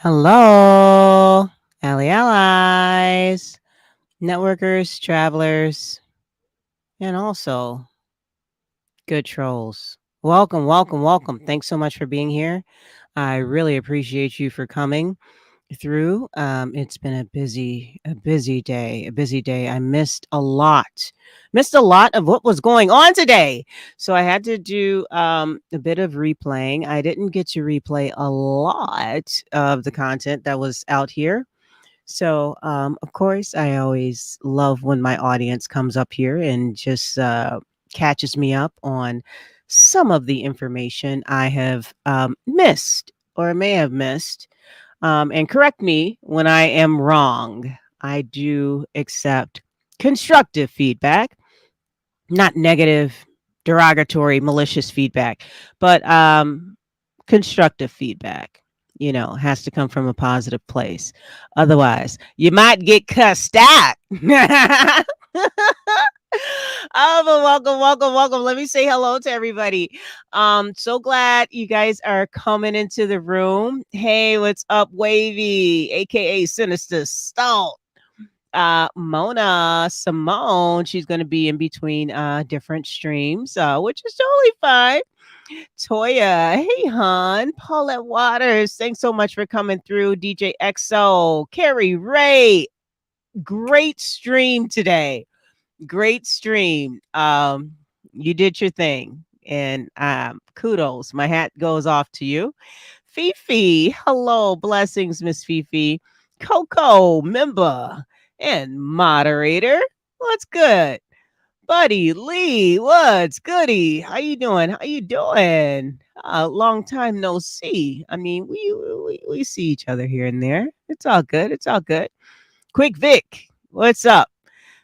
Hello, ally allies, networkers, travelers, and also good trolls. Welcome, welcome, welcome. Thanks so much for being here. I really appreciate you for coming. through. It's been a busy day, a busy day. I missed a lot of what was going on today. So I had to do a bit of replaying. I didn't get to replay a lot of the content that was out here. So, of course, I always love when my audience comes up here and just catches me up on some of the information I have missed or may have missed, and correct me when I am wrong. I do accept constructive feedback, not negative, derogatory, malicious feedback, but constructive feedback, has to come from a positive place. Otherwise, you might get cussed out. Oh, but welcome, welcome, welcome. Let me say hello to everybody. So glad you guys are coming into the room. Hey, what's up, Wavy, aka Sinister Salt? Mona Simone, she's going to be in between different streams, which is totally fine. Toya, hey hon, Paulette Waters, thanks so much for coming through. DJ XO, Carrie Ray, great stream today. Great stream. You did your thing, and kudos. My hat goes off to you. Fifi, hello, blessings, Miss Fifi. Coco, member and moderator. What's good? Buddy Lee, what's goody? How you doing? How you doing? Long time no see. I mean, we see each other here and there. It's all good. It's all good. Quick Vic, what's up?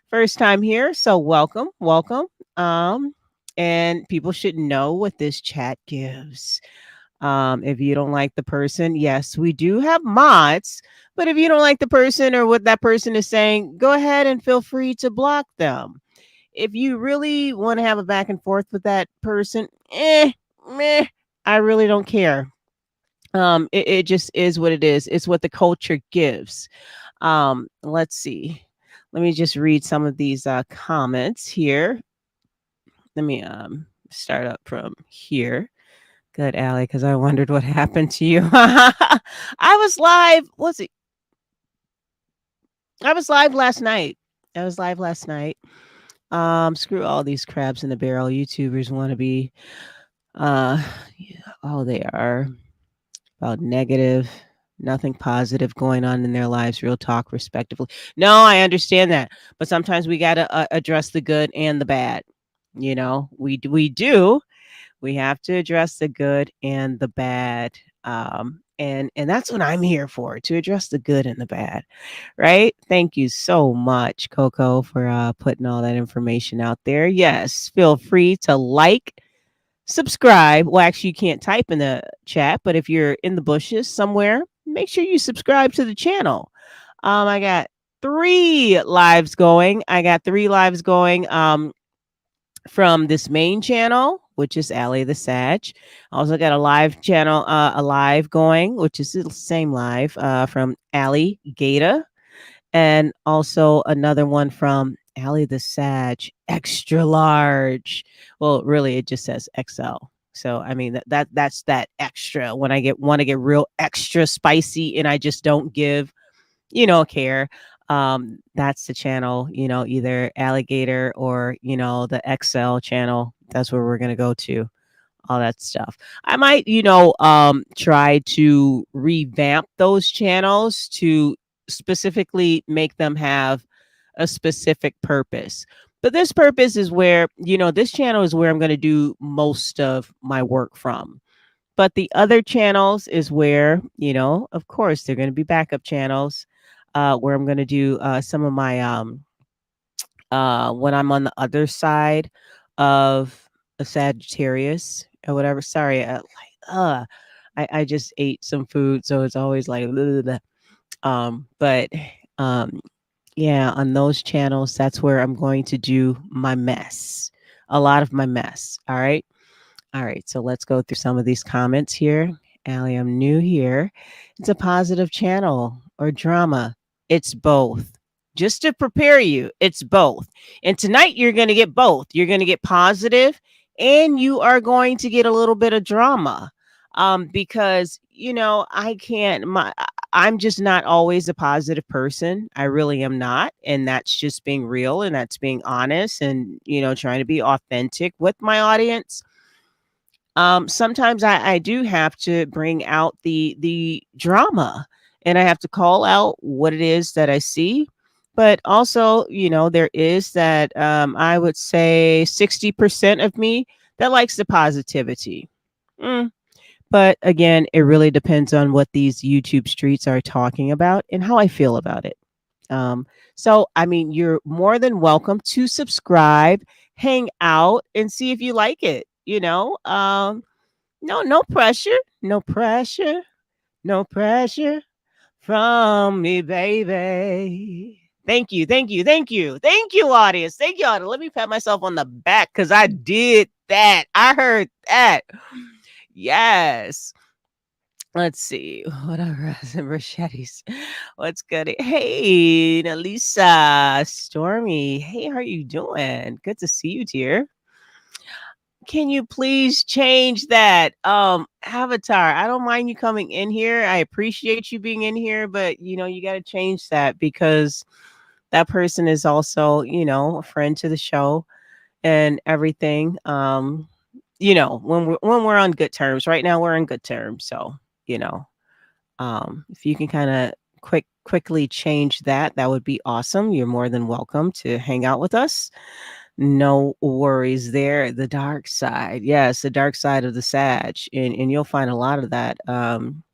First time here, so welcome, welcome. And people should know what this chat gives. If you don't like the person, yes, we do have mods, but if you don't like the person or what that person is saying, go ahead and feel free to block them. If you really want to have a back and forth with that person, meh, I really don't care. It just is what it is. It's what the culture gives. Let's see. Let me just read some of these comments here. Let me start up from here. Good, Allie, because I wondered what happened to you. I was live. Was it? I was live last night. I was live last night. Screw all these crabs in the barrel. YouTubers want to be, oh, they are about negative, nothing positive going on in their lives. Real talk, respectively. No, I understand that, but sometimes we got to address the good and the bad. We do. We have to address the good and the bad. And that's what I'm here for, to address the good and the bad, right? Thank you so much, Coco, for putting all that information out there. Yes, feel free to like, subscribe. Well, actually, you can't type in the chat, but if you're in the bushes somewhere, make sure you subscribe to the channel. I got 3 lives going. From this main channel, which is Allie the Sag. I also got a live channel, a live going, which is the same live from Allie Gata, and also another one from Allie the Sag, extra large. Well, really, it just says XL. So I mean that's that extra. When I want to get real extra spicy, and I just don't give care. That's the channel, either Alligator or the XL channel. That's where we're gonna go to. All that stuff. I might, try to revamp those channels to specifically make them have a specific purpose. But this purpose is where, this channel is where I'm going to do most of my work from. But the other channels is where, of course, they're going to be backup channels, where I'm going to do some of my when I'm on the other side of a Sagittarius or whatever. Sorry, I just ate some food, so it's always like blah, blah, blah. But yeah, on those channels, that's where I'm going to do my mess, a lot of my mess. All right. All right, so let's go through some of these comments here. Allie, I'm new here. It's a positive channel or drama. It's both. Just to prepare you, it's both. And tonight you're going to get both. You're going to get positive and you are going to get a little bit of drama. Because, I can't I'm just not always a positive person. I really am not. And that's just being real and that's being honest and, trying to be authentic with my audience. Sometimes I do have to bring out the drama and I have to call out what it is that I see. But also, there is that I would say 60% of me that likes the positivity. Mm, but again, it really depends on what these YouTube streets are talking about and how I feel about it. Um, so, I mean, you're more than welcome to subscribe, hang out, and see if you like it. No pressure, no pressure, no pressure from me, baby. Thank you, thank you, thank you, thank you, audience. Thank you, audience. Let me pat myself on the back because I did that. I heard that. Yes. Let's see. What are some machetes? What's good? Hey, Nalisa, Stormy. Hey, how are you doing? Good to see you, dear. Can you please change that avatar? I don't mind you coming in here. I appreciate you being in here, but you got to change that because that person is also, a friend to the show and everything. When we're on good terms. Right now we're on good terms, so, you know, if you can kind of quickly change that, that would be awesome. You're more than welcome to hang out with us. No worries there. The dark side. Yes, the dark side of the Sag. And you'll find a lot of that on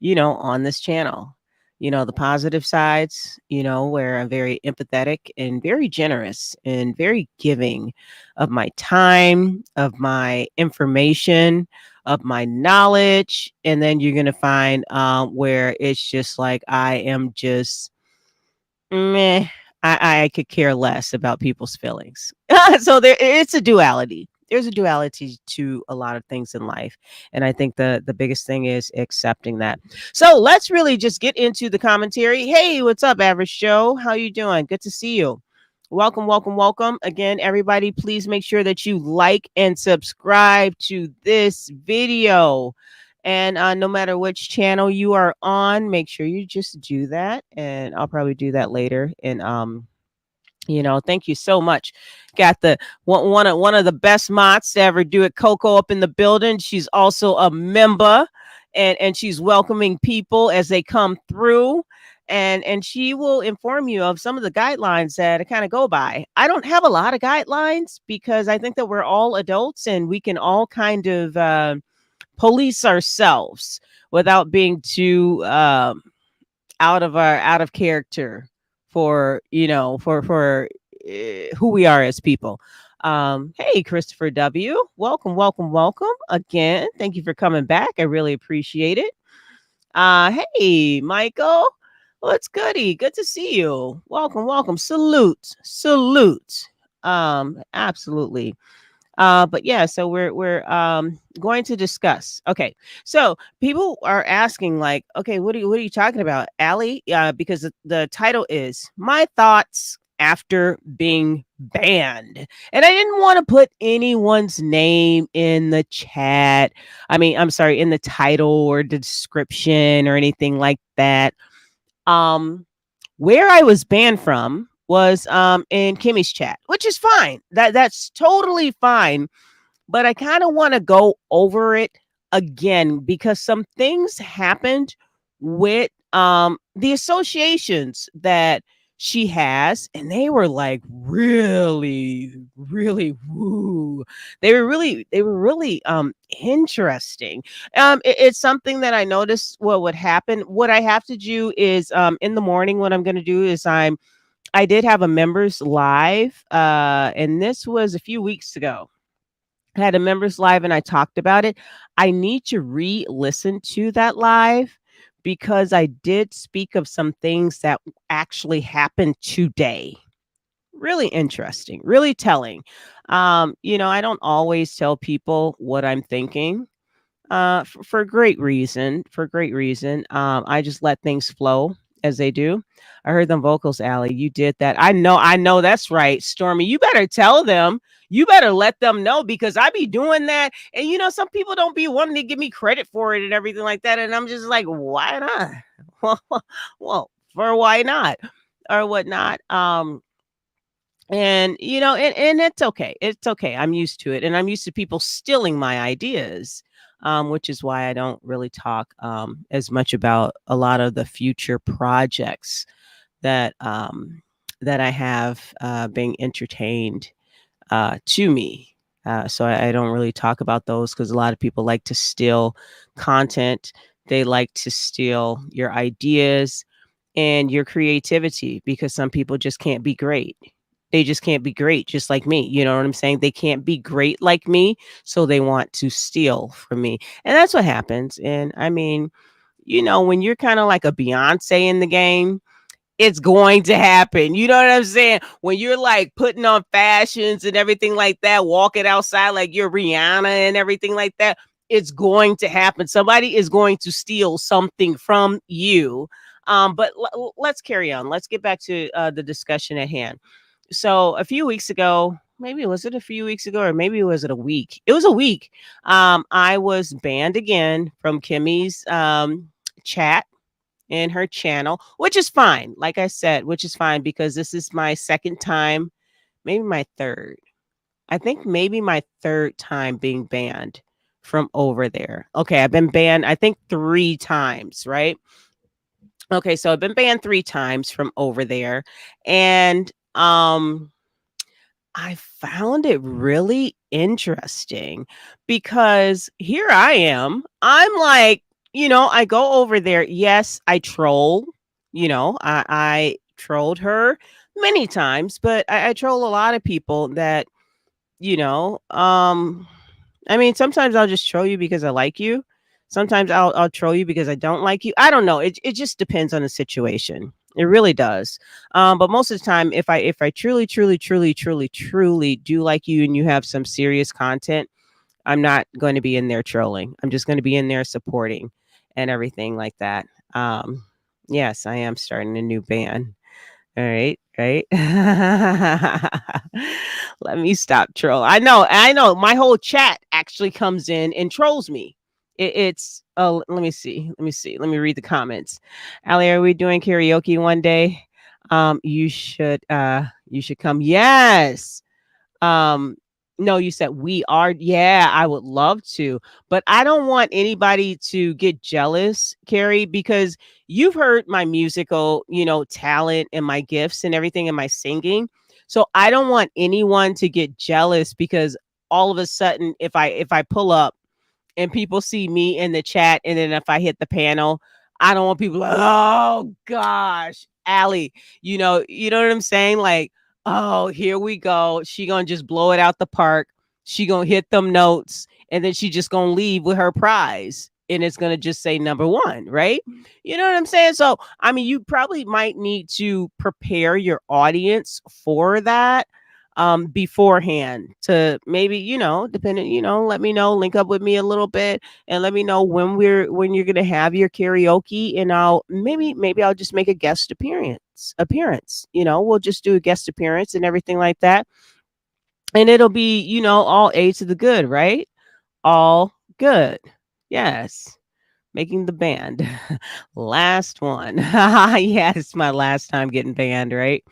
this channel. The positive sides, where I'm very empathetic and very generous and very giving of my time, of my information, of my knowledge. And then you're going to find where it's just like I am just meh. I could care less about people's feelings. So it's a duality. There's a duality to a lot of things in life. And I think the biggest thing is accepting that. So let's really just get into the commentary. Hey, what's up, Average Joe? How you doing? Good to see you. Welcome, welcome, welcome. Again, everybody, please make sure that you like and subscribe to this video. And no matter which channel you are on, make sure you just do that. And I'll probably do that later. And thank you so much. Got the one of the best mods to ever do it, Coco, up in the building. She's also a member, and she's welcoming people as they come through. And she will inform you of some of the guidelines that I kind of go by. I don't have a lot of guidelines because I think that we're all adults and we can all kind of police ourselves without being too out of character for who we are as people. Hey, Christopher W, welcome, welcome, welcome again. Thank you for coming back. I really appreciate it. Hey, Michael, what's goody? Good to see you. Welcome, welcome. Salute. Absolutely. But yeah, so we're going to discuss. Okay, so people are asking like, okay, what are you talking about, Allie? Because the title is My Thoughts After Being Banned, and I didn't want to put anyone's name in the chat. I mean, I'm sorry, in the title or the description or anything like that. Where I was banned from was in Kimmy's chat, which is fine. That's totally fine. But I kind of want to go over it again because some things happened with the associations that she has, and they were like really, really woo. They were really interesting. It's something that I noticed what would happen. What I have to do is in the morning, what I'm going to do is I did have a members live, and this was a few weeks ago. I had a members live and I talked about it. I need to re-listen to that live because I did speak of some things that actually happened today. Really interesting, really telling. I don't always tell people what I'm thinking for great reason. For great reason. I just let things flow as they do. I heard them vocals, Allie. You did that. I know that's right. Stormy, you better tell them. You better let them know because I be doing that. And some people don't be wanting to give me credit for it and everything like that. And I'm just like, why not? Well, for why not or whatnot. And and it's okay. It's okay. I'm used to it, and I'm used to people stealing my ideas. Which is why I don't really talk as much about a lot of the future projects that that I have being entertained to me. So I don't really talk about those because a lot of people like to steal content. They like to steal your ideas and your creativity because some people just can't be great. They just can't be great, just like me. You know what I'm saying? They can't be great like me. So they want to steal from me. And that's what happens. And I mean, when you're kind of like a Beyonce in the game, it's going to happen. You know what I'm saying? When you're like putting on fashions and everything like that, walking outside like you're Rihanna and everything like that, it's going to happen. Somebody is going to steal something from you. But let's carry on. Let's get back to the discussion at hand. So a few weeks ago, maybe was it a few weeks ago or maybe was it a week? It was a week. I was banned again from Kimmy's chat in her channel, which is fine. Like I said, which is fine because this is my second time, maybe my third. I think maybe my third time being banned from over there. Okay, I've been banned, I think 3 times, right? Okay, so I've been banned 3 times from over there. And I found it really interesting because here I am. I'm like, I go over there. Yes, I troll. I trolled her many times, but I troll a lot of people that, you know, um, I mean, sometimes I'll just troll you because I like you. Sometimes I'll troll you because I don't like you. I don't know. It just depends on the situation. It really does. But most of the time, if I truly, truly, truly, truly, truly do like you and you have some serious content, I'm not going to be in there trolling. I'm just going to be in there supporting and everything like that. Yes, I am starting a new band. All right, right. Let me stop troll. I know. My whole chat actually comes in and trolls me. It's oh, let me see. Let me see. Let me read the comments. Ali, are we doing karaoke one day? You should come. Yes. Um, no, you said we are. Yeah, I would love to, but I don't want anybody to get jealous, Carrie, because you've heard my musical, talent and my gifts and everything and my singing. So I don't want anyone to get jealous because all of a sudden, if I pull up and people see me in the chat, and then if I hit the panel, I don't want people like, oh gosh, Allie, you know what I'm saying? Like, oh, here we go. She gonna just blow it out the park. She gonna hit them notes, and then she just gonna leave with her prize. And it's gonna just say number 1, right? You know what I'm saying? So I mean, you probably might need to prepare your audience for that beforehand to maybe, depending, let me know, link up with me a little bit and let me know when you're gonna have your karaoke, and I'll maybe I'll just make a guest appearance. We'll just do a guest appearance and everything like that. And it'll be, all A to the good, right? All good. Yes. Making the band. Last one. Yeah, it's my last time getting banned, right?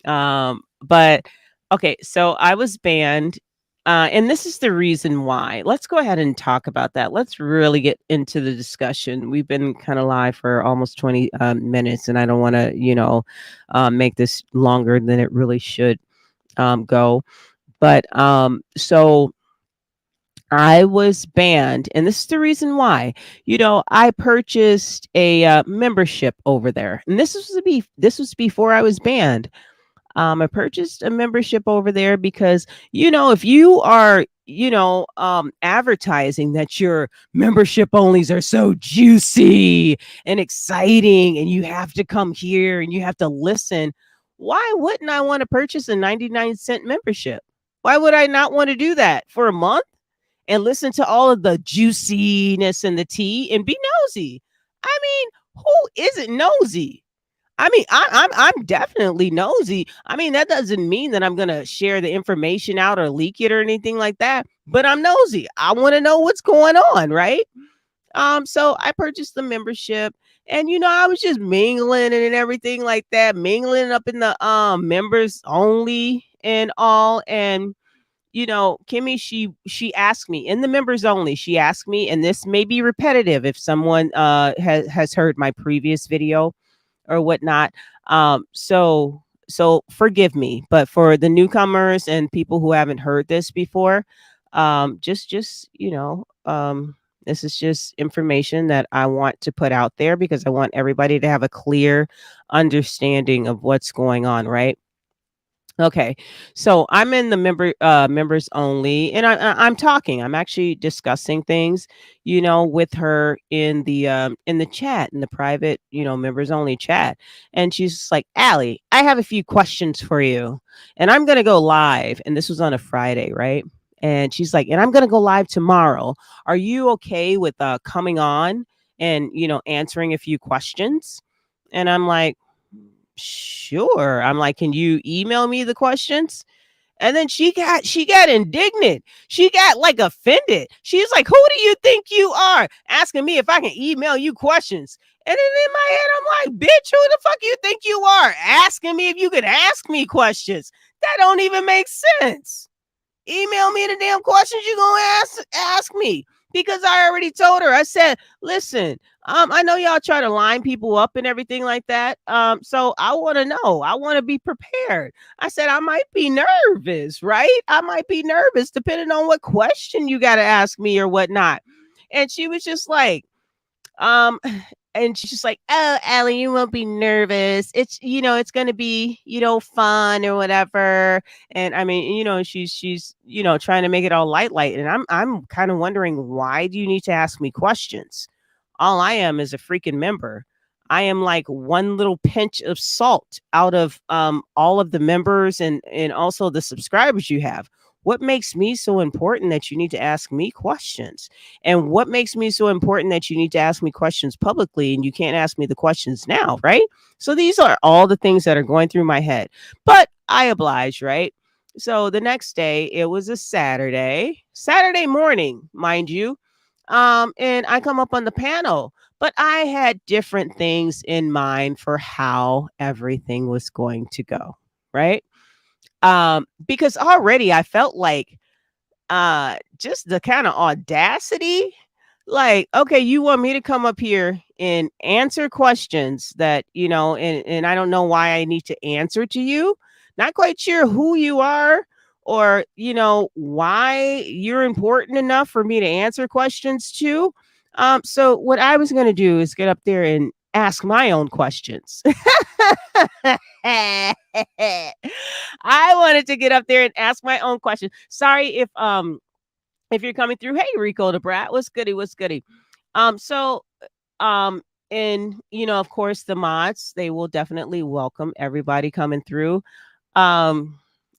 But okay, so I was banned, and this is the reason why. Let's go ahead and talk about that. Let's really get into the discussion. We've been kind of live for almost 20 minutes, and I don't want to, make this longer than it really should go. But so I was banned, and this is the reason why. I purchased a membership over there, and this was before I was banned. I purchased a membership over there because, if you are, advertising that your membership onlys are so juicy and exciting and you have to come here and you have to listen, why wouldn't I want to purchase a 99-cent membership? Why would I not want to do that for a month and listen to all of the juiciness and the tea and be nosy? I mean, who isn't nosy? I mean, I'm definitely nosy. I mean, that doesn't mean that I'm gonna share the information out or leak it or anything like that. But I'm nosy. I want to know what's going on, right? So I purchased the membership, And I was just mingling and everything like that, mingling up in the members only and all. And Kimmy, she asked me in the members only. She asked me, and this may be repetitive if someone has heard my previous video or whatnot. So forgive me, but for the newcomers and people who haven't heard this before, just this is just information that I want to put out there because I want everybody to have a clear understanding of what's going on, right? Okay, so I'm in the members only, and I'm talking. I'm actually discussing things, with her in the chat, in the private, members only chat, and she's just like, "Allie, I have a few questions for you, and I'm gonna go live." And this was on a Friday, right? And she's like, "And I'm gonna go live tomorrow. Are you okay with coming on and answering a few questions?" And I'm like, sure. I'm like, can you email me the questions? And then she got indignant. She got like offended. She's like, who do you think you are? Asking me if I can email you questions. And then in my head, I'm like, bitch, who the fuck you think you are? Asking me if you could ask me questions. That don't even make sense. Email me the damn questions you gonna ask me, because I already told her. I said, listen, I know y'all try to line people up and everything like that. So I want to know. I want to be prepared. I said I might be nervous, right? I might be nervous depending on what question you got to ask me or whatnot. And she was just like, um, and she's just like, "Oh, Allie, you won't be nervous. It's gonna be, fun or whatever." And I mean, she's trying to make it all light. And I'm kind of wondering, why do you need to ask me questions? All I am is a freaking member. I am like one little pinch of salt out of all of the members and also the subscribers you have. What makes me so important that you need to ask me questions? And what makes me so important that you need to ask me questions publicly and you can't ask me the questions now, right? So these are all the things that are going through my head. But I oblige, right? So the next day, it was a Saturday morning, mind you. And I come up on the panel, but I had different things in mind for how everything was going to go, right? Because already I felt like just the kind of audacity, like, okay, you want me to come up here and answer questions that, and I don't know why I need to answer to you. Not quite sure who you are or, why you're important enough for me to answer questions to. So what I was going to do is get up there and ask my own questions. I wanted to get up there and ask my own questions. Sorry if you're coming through. Hey, Rico the Brat, what's goody? What's goody? So and of course the mods, they will definitely welcome everybody coming through. And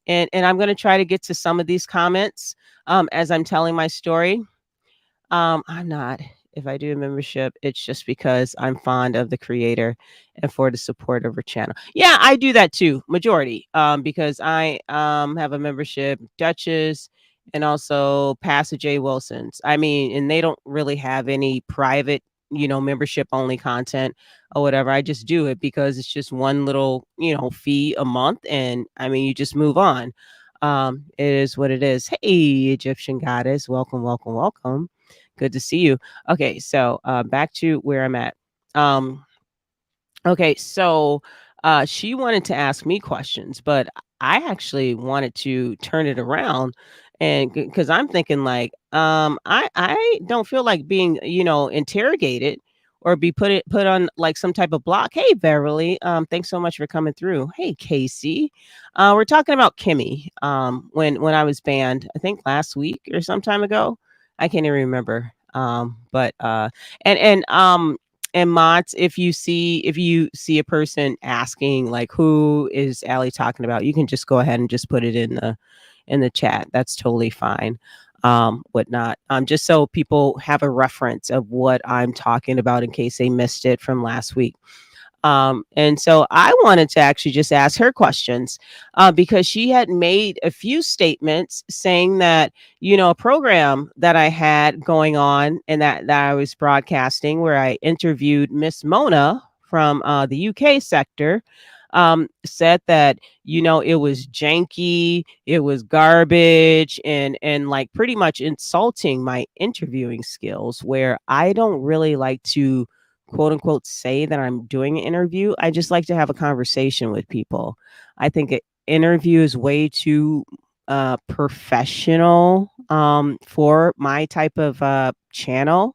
I'm gonna try to get to some of these comments as I'm telling my story. I'm not. If I do a membership, it's just because I'm fond of the creator and for the support of her channel. Yeah, I do that too, majority. Because I have a membership, Duchess, and also Pastor J. Wilson's. I mean, and they don't really have any private, membership only content or whatever. I just do it because it's just one little, fee a month, and I mean, you just move on. It is what it is. Hey, Egyptian goddess, welcome, welcome, welcome. Good to see you. Okay, so back to where I'm at. Okay, so she wanted to ask me questions, but I actually wanted to turn it around, and because I'm thinking like, I don't feel like being, interrogated or be put on like some type of block. Hey, Beverly, thanks so much for coming through. Hey, Casey, we're talking about Kimmy. When I was banned, I think last week or some time ago. I can't even remember. But and mods, if you see a person asking like, who is Allie talking about, you can just go ahead and just put it in the chat. That's totally fine. Whatnot. Just so people have a reference of what I'm talking about in case they missed it from last week. And so I wanted to actually just ask her questions because she had made a few statements saying that, a program that I had going on and that I was broadcasting where I interviewed Miss Mona from the UK sector. Said that it was janky, it was garbage, and like pretty much insulting my interviewing skills. Where I don't really like to quote unquote say that I'm doing an interview. I just like to have a conversation with people. I think an interview is way too professional for my type of channel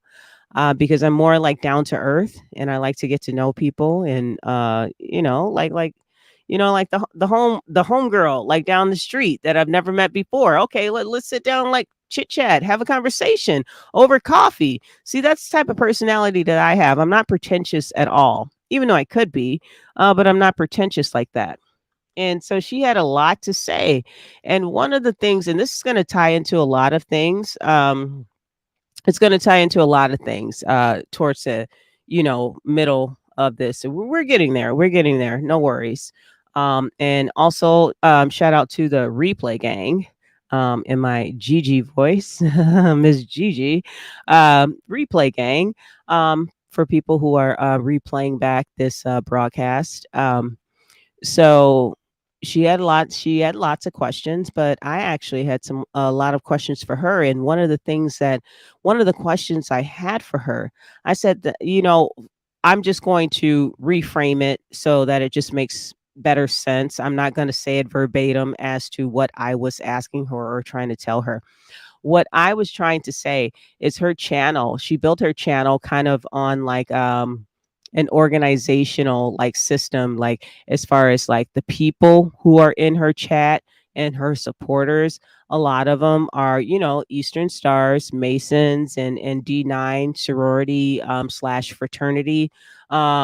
because I'm more like down to earth and I like to get to know people and like the home girl like down the street that I've never met before. Okay, let's sit down, like chit chat, have a conversation over coffee. See, that's the type of personality that I have. I'm not pretentious at all, even though I could be, but I'm not pretentious like that. And so she had a lot to say. And one of the things, and this is going to tie into a lot of things, it's going to tie into a lot of things towards the middle of this. So we're getting there, no worries. And also shout out to the replay gang in my Gigi voice, Miss Gigi, replay gang, for people who are replaying back this broadcast. So she had lots of questions, but I actually had a lot of questions for her. And one of the questions I had for her, I said that, I'm just going to reframe it so that it just makes better sense. I'm not going to say it verbatim as to what I was asking her or trying to tell her. What I was trying to say is her channel. She built her channel kind of on like an organizational like system, like as far as like the people who are in her chat and her supporters. A lot of them are, Eastern Stars, Masons, and D9 sorority slash fraternity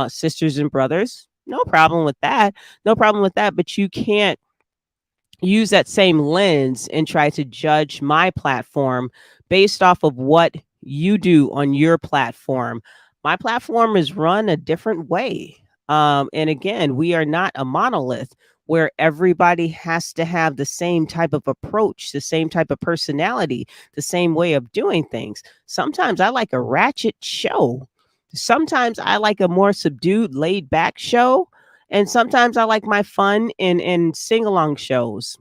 sisters and brothers. No problem with that. No problem with that. But you can't use that same lens and try to judge my platform based off of what you do on your platform. My platform is run a different way. And again, we are not a monolith where everybody has to have the same type of approach, the same type of personality, the same way of doing things. Sometimes I like a ratchet show. Sometimes I like a more subdued, laid back show. And sometimes I like my fun and sing along shows.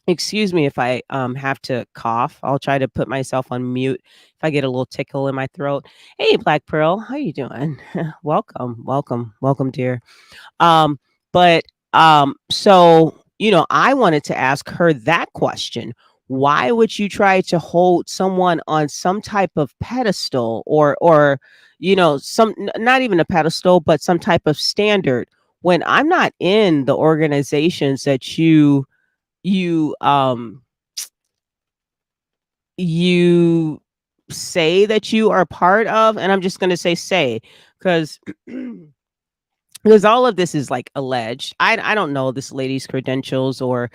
Excuse me if I have to cough. I'll try to put myself on mute if I get a little tickle in my throat. Hey, Black Pearl, how you doing? Welcome, welcome, welcome, dear. Um, but so I wanted to ask her that question. Why would you try to hold someone on some type of pedestal or not even a pedestal, but some type of standard when I'm not in the organizations that you you say that you are part of? And I'm just going to say because because all of this is like alleged. I don't know this lady's credentials or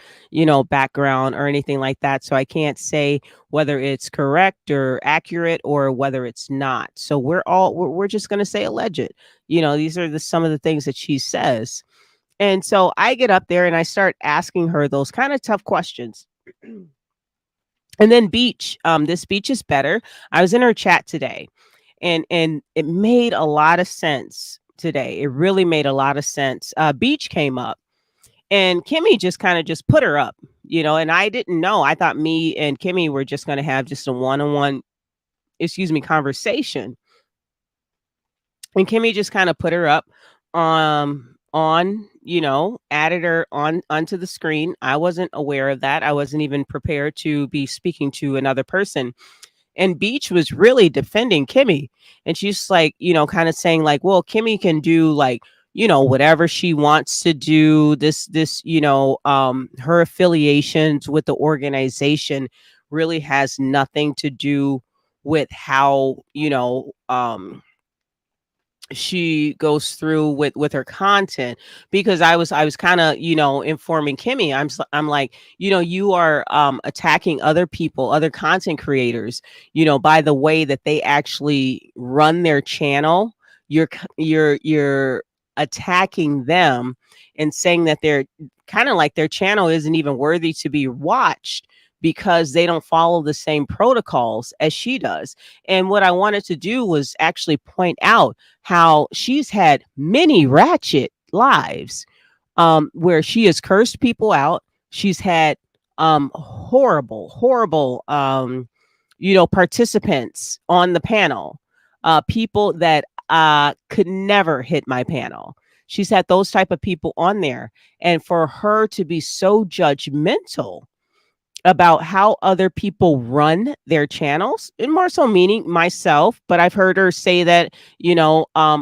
background or anything like that, so I can't say whether it's correct or accurate or whether it's not. So we're just going to say alleged. These are some of the things that she says. And so I get up there and I start asking her those kind of tough questions. And then this Beach is better. I was in her chat today and it made a lot of sense today. It really made a lot of sense. Beach came up and Kimmy just kind of just put her up, and I didn't know. I thought me and Kimmy were just going to have just a one-on-one, conversation. And Kimmy just kind of put her up on added her onto the screen. I wasn't aware of that. I wasn't even prepared to be speaking to another person. And Beach was really defending Kimmy. And she's like, kind of saying like, well, Kimmy can do like, whatever she wants to do. This, her affiliations with the organization really has nothing to do with how, she goes through with her content. Because I was kind of informing Kimmy. I'm like, you are attacking other people, other content creators, by the way that they actually run their channel. You're attacking them and saying that they're kind of like their channel isn't even worthy to be watched because they don't follow the same protocols as she does. And what I wanted to do was actually point out how she's had many ratchet lives, where she has cursed people out. She's had horrible participants on the panel, people that could never hit my panel. She's had those type of people on there, and for her to be so judgmental about how other people run their channels, and more so meaning myself, but I've heard her say that,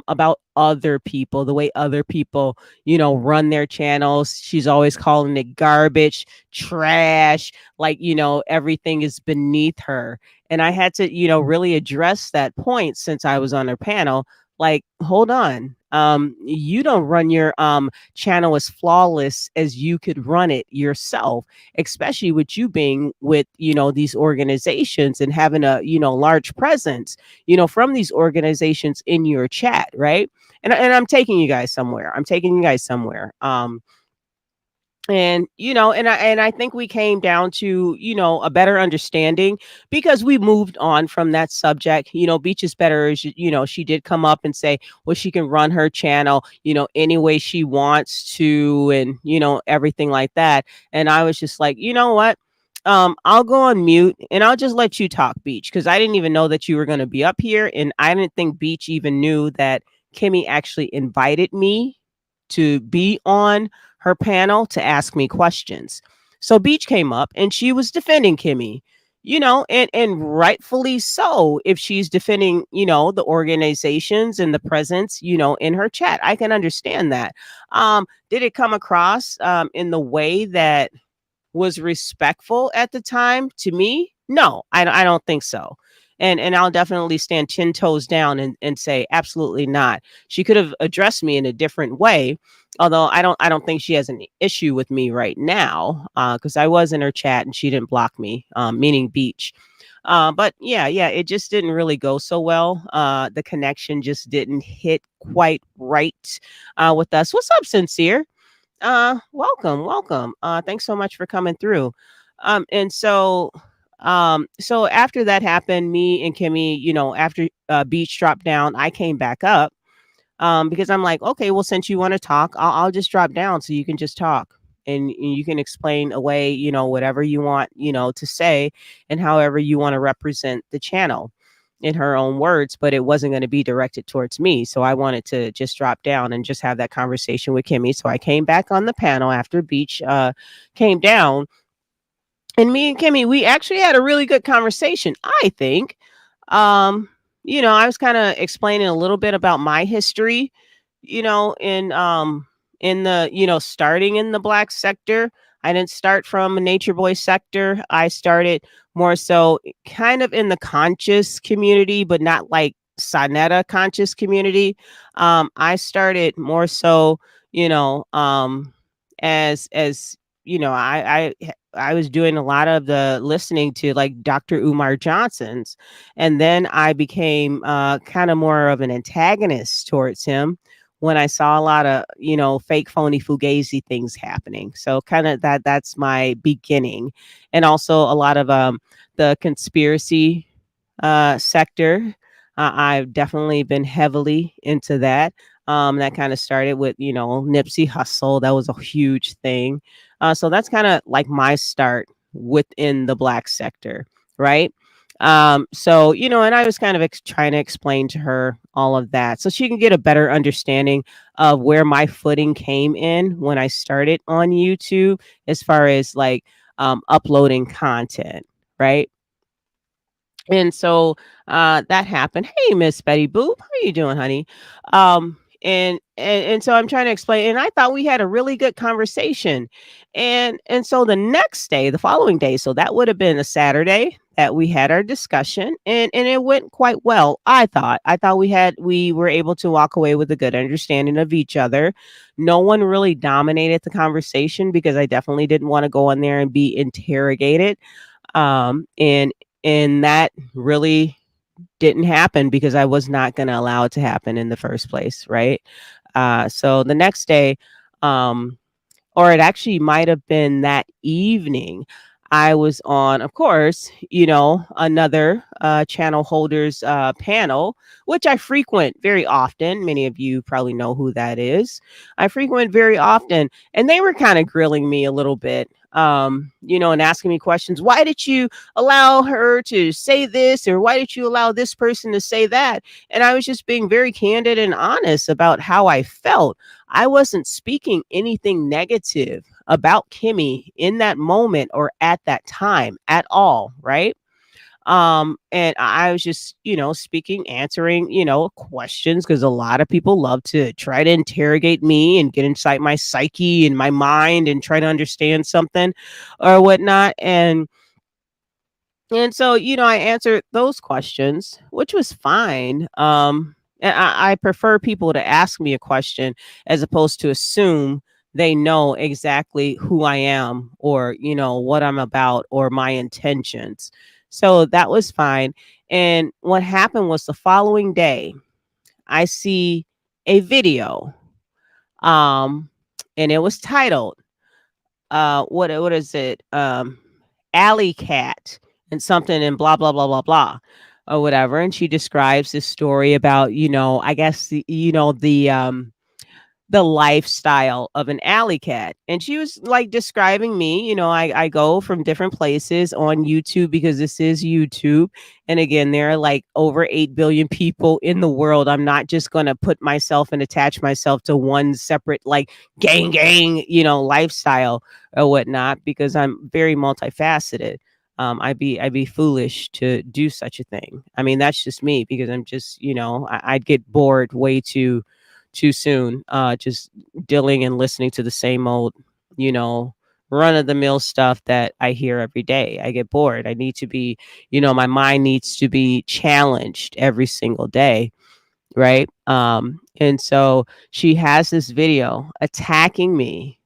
about other people, the way other people, run their channels. She's always calling it garbage, trash, like, everything is beneath her. And I had to, really address that point since I was on her panel. Like, hold on. You don't run your channel as flawless as you could run it yourself, especially with you being with, these organizations and having a, large presence, from these organizations in your chat, right? And I'm taking you guys somewhere. And I think we came down to, a better understanding because we moved on from that subject. Beach is better. She did come up and say, well, she can run her channel, any way she wants to, and, everything like that. And I was just like, you know what? I'll go on mute and I'll just let you talk, Beach, because I didn't even know that you were going to be up here. And I didn't think Beach even knew that Kimmy actually invited me to be on her panel to ask me questions. So Beach came up and she was defending Kimmy, and rightfully so. If she's defending, the organizations and the presence, in her chat, I can understand that. Did it come across in the way that was respectful at the time to me? No, I don't think so. And I'll definitely stand 10 toes down and say absolutely not. She could have addressed me in a different way, although I don't think she has an issue with me right now, because I was in her chat and she didn't block me, meaning Beach. But yeah, it just didn't really go so well. The connection just didn't hit quite right with us. What's up, Sincere? Welcome. Thanks so much for coming through. And so after that happened, me and Kimmy, after Beach dropped down, I came back up, because I'm like, okay, well, since you want to talk, I'll just drop down so you can just talk and you can explain away, whatever you want, to say and however you want to represent the channel in her own words, but it wasn't going to be directed towards me. So I wanted to just drop down and just have that conversation with Kimmy. So I came back on the panel after Beach came down. And me and Kimmy, we actually had a really good conversation, I think. I was kind of explaining a little bit about my history, in the, starting in the Black sector. I didn't start from a Nature Boy sector. I started more so kind of in the conscious community, but not like Sonetta conscious community. I started more so, as I was doing a lot of the listening to like Dr. Umar Johnson's, and then I became kind of more of an antagonist towards him when I saw a lot of, fake, phony, fugazi things happening. So kind of that's my beginning. And also a lot of the conspiracy sector. I've definitely been heavily into that. That kind of started with, Nipsey Hussle. That was a huge thing. So that's kind of like my start within the Black sector, right? So, and I was kind of trying to explain to her all of that so she can get a better understanding of where my footing came in when I started on YouTube, as far as like uploading content, right? And so that happened. Hey, Miss Betty Boop, how you doing, honey? And so I'm trying to explain, and I thought we had a really good conversation. And so the next day, the following day, so that would have been a Saturday that we had our discussion, and it went quite well. I thought we were able to walk away with a good understanding of each other. No one really dominated the conversation because I definitely didn't want to go in there and be interrogated. And that really didn't happen because I was not going to allow it to happen in the first place, right? So the next day, um, or it actually might have been that evening, I was on, of course, another channel holders panel, which I frequent very often. Many of you probably know who that is. I frequent very often, and they were kind of grilling me a little bit. And asking me questions. Why did you allow her to say this, or why did you allow this person to say that? And I was just being very candid and honest about how I felt. I wasn't speaking anything negative about Kimmy in that moment or at that time at all, right? And I was just, speaking, answering, questions, because a lot of people love to try to interrogate me and get inside my psyche and my mind and try to understand something or whatnot. And so, I answered those questions, which was fine. And I prefer people to ask me a question as opposed to assume they know exactly who I am, or, what I'm about, or my intentions. So that was fine. And what happened was, the following day, I see a video. Um, and it was titled, what is it? Alley Cat and something and blah blah blah blah blah or whatever. And she describes this story about, I guess the lifestyle of an alley cat. And she was like describing me. I go from different places on YouTube, because this is YouTube. And again, there are like over 8 billion people in the world. I'm not just going to put myself and attach myself to one separate, like, gang, lifestyle or whatnot, because I'm very multifaceted. I'd be foolish to do such a thing. I mean, that's just me, because I'm just, I'd get bored way too soon, just dealing and listening to the same old, you know, run of the mill stuff that I hear every day. I get bored. I need to be, my mind needs to be challenged every single day. Right. And so she has this video attacking me.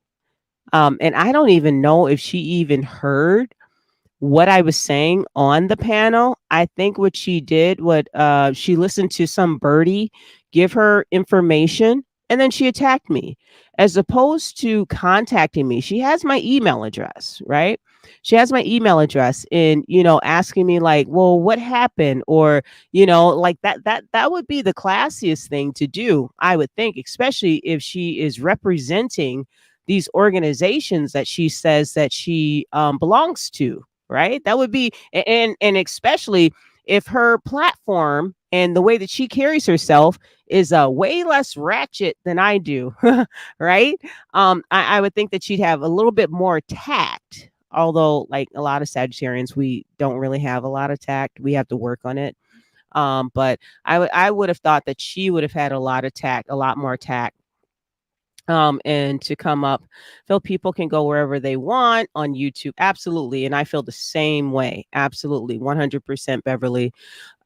And I don't even know if she even heard what I was saying on the panel. I think what she did, she listened to some birdie give her information, and then she attacked me, as opposed to contacting me. She has my email address, right? She has my email address, and, asking me like, well, what happened? Or, like that would be the classiest thing to do, I would think, especially if she is representing these organizations that she says that she belongs to, right? That would be, and especially if her platform and the way that she carries herself is way less ratchet than I do, right? I would think that she'd have a little bit more tact. Although, like a lot of Sagittarians, we don't really have a lot of tact. We have to work on it. But I would have thought that she would have had a lot of tact, a lot more tact, and to come up. Feel people can go wherever they want on YouTube, absolutely, and I feel the same way, absolutely, 100%, Beverly.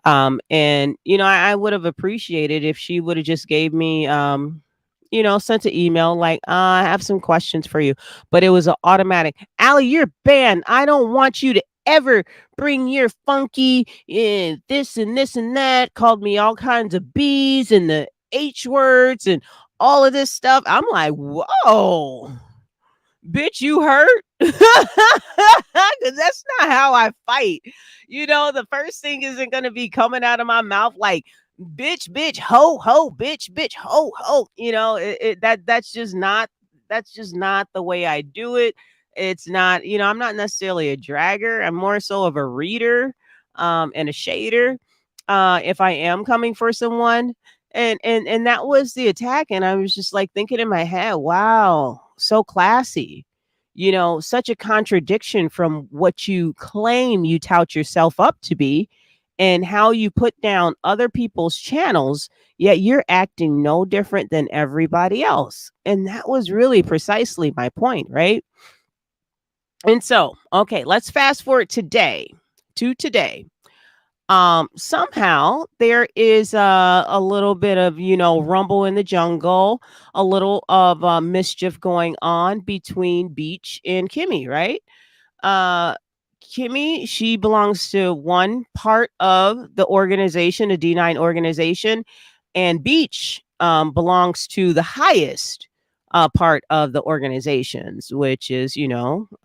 And I would have appreciated if she would have just gave me, sent an email like, I have some questions for you. But it was an automatic, Allie, you're banned. I don't want you to ever bring your funky this and this and that. Called me all kinds of B's and the H words and all of this stuff. I'm like, whoa, bitch, you hurt? Because that's not how I fight. The first thing isn't going to be coming out of my mouth like, bitch, ho, bitch, ho. That's just not the way I do it. It's not, I'm not necessarily a dragger. I'm more so of a reader, and a shader. If I am coming for someone, and that was the attack, and I was just like thinking in my head, wow, so classy, such a contradiction from what you claim you tout yourself up to be, and how you put down other people's channels, yet you're acting no different than everybody else. And that was really precisely my point, right? And so, okay, let's fast forward to today. Somehow there is a little bit of, rumble in the jungle, a little of mischief going on between Beach and Kimmy, right? uh Kimmy, she belongs to one part of the organization, a D9 organization, and Beach belongs to the highest part of the organizations, which is,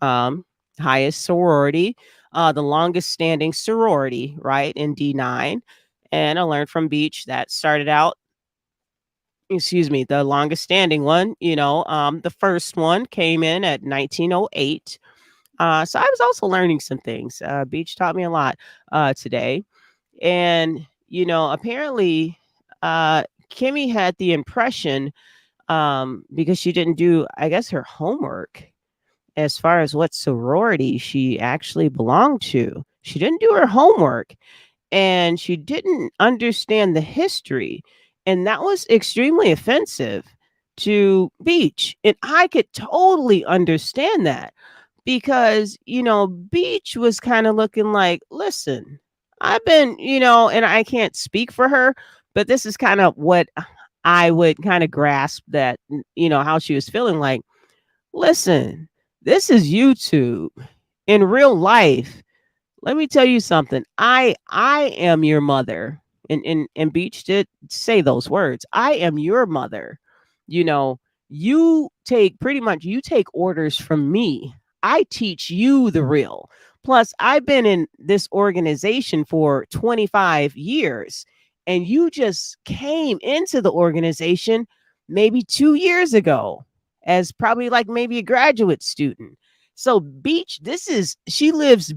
highest sorority, the longest standing sorority, right, in D9. And I learned from Beach that started out, excuse me, the longest standing one, the first one came in at 1908. So I was also learning some things. Beach taught me a lot today. And, apparently, Kimmy had the impression, because she didn't do, I guess, her homework as far as what sorority she actually belonged to. She didn't do her homework and she didn't understand the history. And that was extremely offensive to Beach. And I could totally understand that because, Beach was kind of looking like, listen, I've been, and I can't speak for her, but this is kind of what I would kind of grasp that, how she was feeling like, listen, this is YouTube in real life. Let me tell you something. I am your mother. And Beach did say those words. I am your mother. You know, you take orders from me. I teach you the real. Plus, I've been in this organization for 25 years, and you just came into the organization maybe 2 years ago as probably like maybe a graduate student. So Beach, she lives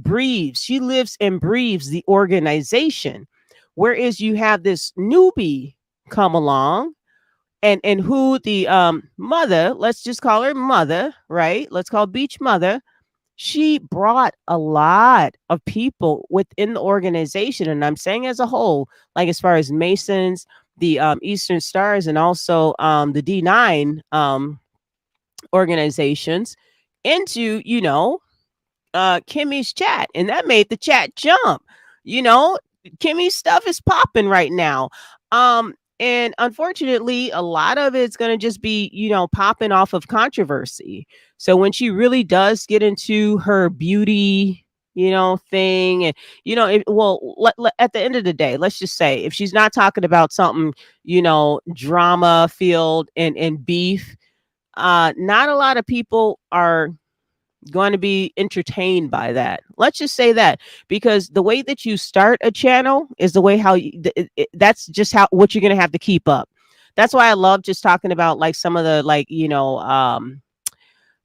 and breathes the organization. Whereas you have this newbie come along and who the mother, let's just call her mother, right? Let's call Beach mother. She brought a lot of people within the organization. And I'm saying as a whole, like as far as Masons, the Eastern Stars, and also the D9 organizations into, Kimmy's chat, and that made the chat jump. You know, Kimmy's stuff is popping right now. And unfortunately, a lot of it's going to just be, popping off of controversy. So when she really does get into her beauty, thing, and at the end of the day, let's just say if she's not talking about something, drama filled and beef, not a lot of people are going to be entertained by that. Let's just say that, because the way that you start a channel is the way how that's just how what you're going to have to keep up. That's why I love just talking about like some of the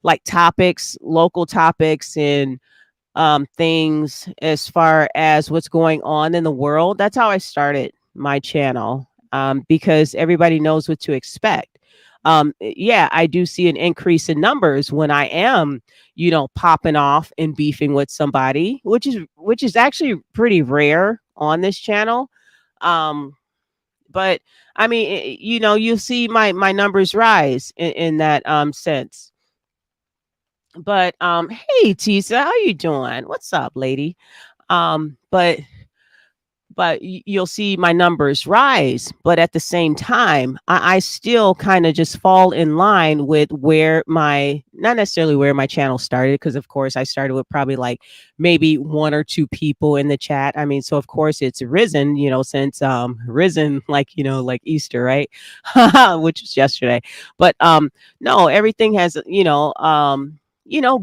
like topics, local topics, and things as far as what's going on in the world. That's how I started my channel, because everybody knows what to expect. Yeah, I do see an increase in numbers when I am, popping off and beefing with somebody, which is actually pretty rare on this channel. Um, but I mean, you'll see my numbers rise in that sense. But hey Tisa, how you doing? What's up, lady? But you'll see my numbers rise. But at the same time, I still kind of just fall in line with not necessarily where my channel started, because of course I started with probably like maybe one or two people in the chat. I mean, so of course it's risen, since risen, like, like Easter, right? Which was yesterday. But no, everything has,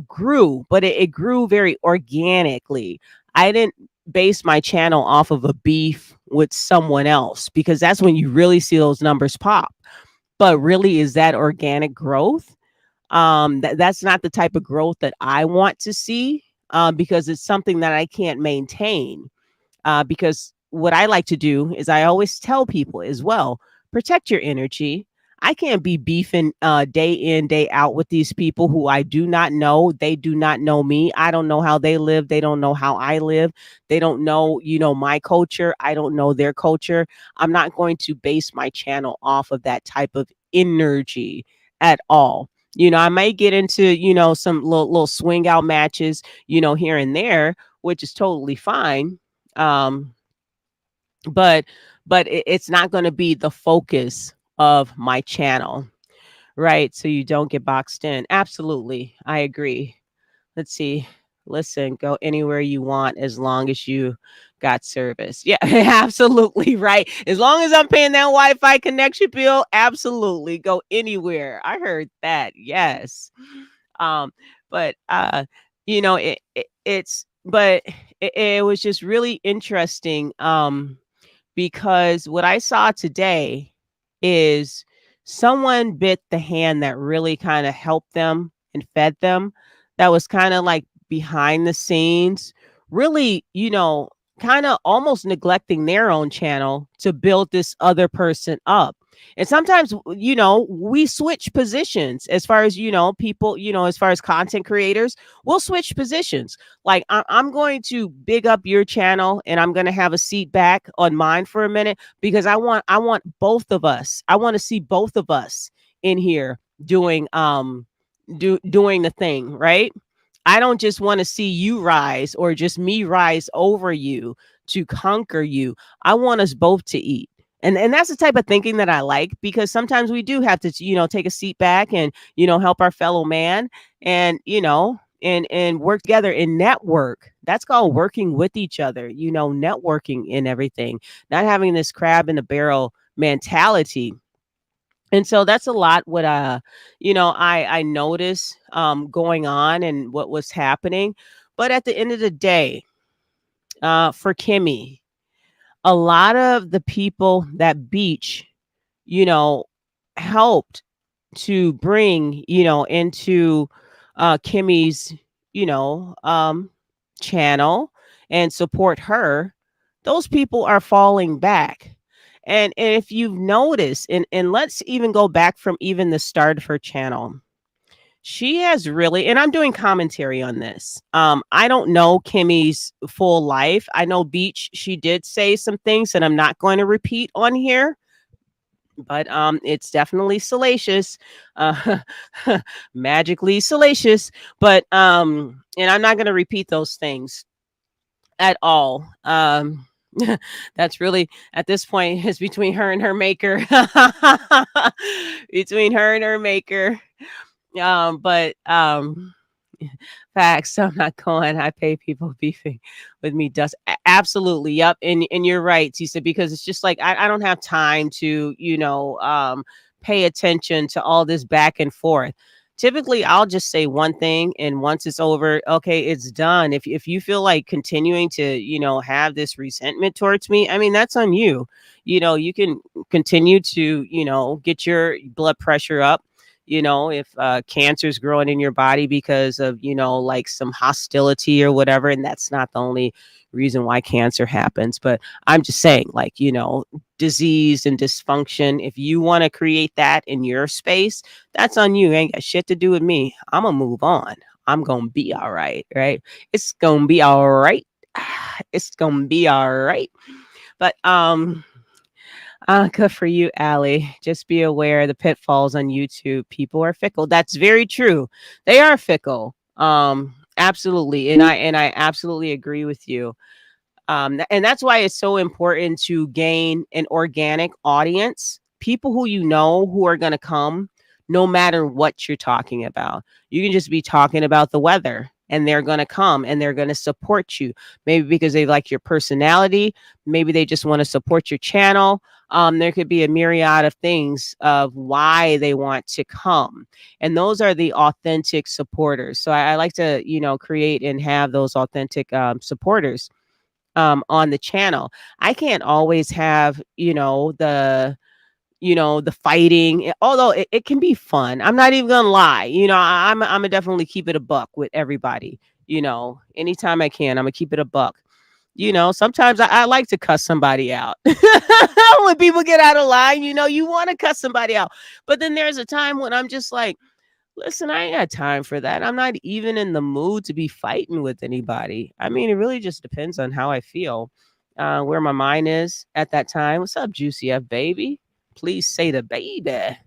grew, but it grew very organically. I didn't base my channel off of a beef with someone else, because that's when you really see those numbers pop. But really, is that organic growth? That's not the type of growth that I want to see, because it's something that I can't maintain. Because what I like to do is I always tell people as well, protect your energy. I can't be beefing day in, day out with these people who I do not know. They do not know me. I don't know how they live. They don't know how I live. They don't know, my culture. I don't know their culture. I'm not going to base my channel off of that type of energy at all. I may get into, some little swing out matches, here and there, which is totally fine. Um, but it's not going to be the focus of my channel, right? So you don't get boxed in. Absolutely, I agree. Let's see. Listen, go anywhere you want as long as you got service. Yeah, absolutely right. As long as I'm paying that Wi-Fi connection bill, absolutely go anywhere. I heard that. Yes. Um, but it was just really interesting. Because what I saw today is someone bit the hand that really kind of helped them and fed them. That was kind of like behind the scenes, really, kind of almost neglecting their own channel to build this other person up. And sometimes, we switch positions as far as, people, as far as content creators, we'll switch positions. Like I'm going to big up your channel and I'm going to have a seat back on mine for a minute because I want both of us. I want to see both of us in here doing doing the thing, right? I don't just want to see you rise or just me rise over you to conquer you. I want us both to eat. And that's the type of thinking that I like, because sometimes we do have to, take a seat back and, help our fellow man and, and work together and network. That's called working with each other, networking and everything, not having this crab in the barrel mentality. And so that's a lot what I noticed going on and what was happening. But at the end of the day, for Kimmy, a lot of the people that Beach, you know, helped to bring, into Kimmy's, you know, um, channel and support her, those people are falling back. And if you've noticed, and let's even go back from even the start of her channel, she has really, and I'm doing commentary on this. I don't know Kimmy's full life. I know Beach, she did say some things that I'm not going to repeat on here, but it's definitely salacious, uh magically salacious. But and I'm not going to repeat those things at all. That's really, at this point, is between her and her maker. Between her and her maker. But facts, I'm not going. I pay people beefing with me. Does absolutely, yep. And you're right, Tisa, because it's just like I don't have time to, pay attention to all this back and forth. Typically, I'll just say one thing, and once it's over, okay, it's done. If you feel like continuing to, have this resentment towards me, I mean, that's on you. You can continue to, get your blood pressure up. If cancer is growing in your body because of, like some hostility or whatever, and that's not the only reason why cancer happens. But I'm just saying, like, disease and dysfunction, if you want to create that in your space, that's on you. Ain't got shit to do with me. I'm gonna move on. I'm gonna be all right, right? It's gonna be all right. It's gonna be all right. But good for you, Allie. Just be aware of the pitfalls on YouTube. People are fickle. That's very true. They are fickle. Absolutely. And I absolutely agree with you. And that's why it's so important to gain an organic audience, people who who are going to come no matter what you're talking about. You can just be talking about the weather and they're going to come and they're going to support you. Maybe because they like your personality. Maybe they just want to support your channel. There could be a myriad of things of why they want to come. And those are the authentic supporters. So I like to, create and have those authentic supporters on the channel. I can't always have, the fighting, although it can be fun. I'm not even gonna lie. I'm gonna definitely keep it a buck with everybody. Anytime I can, I'm gonna keep it a buck. Sometimes I like to cuss somebody out. When people get out of line, you want to cuss somebody out. But then there's a time when I'm just like, listen, I ain't got time for that. I'm not even in the mood to be fighting with anybody. I mean, it really just depends on how I feel, where my mind is at that time. What's up, Juicy F, baby? Please say the baby.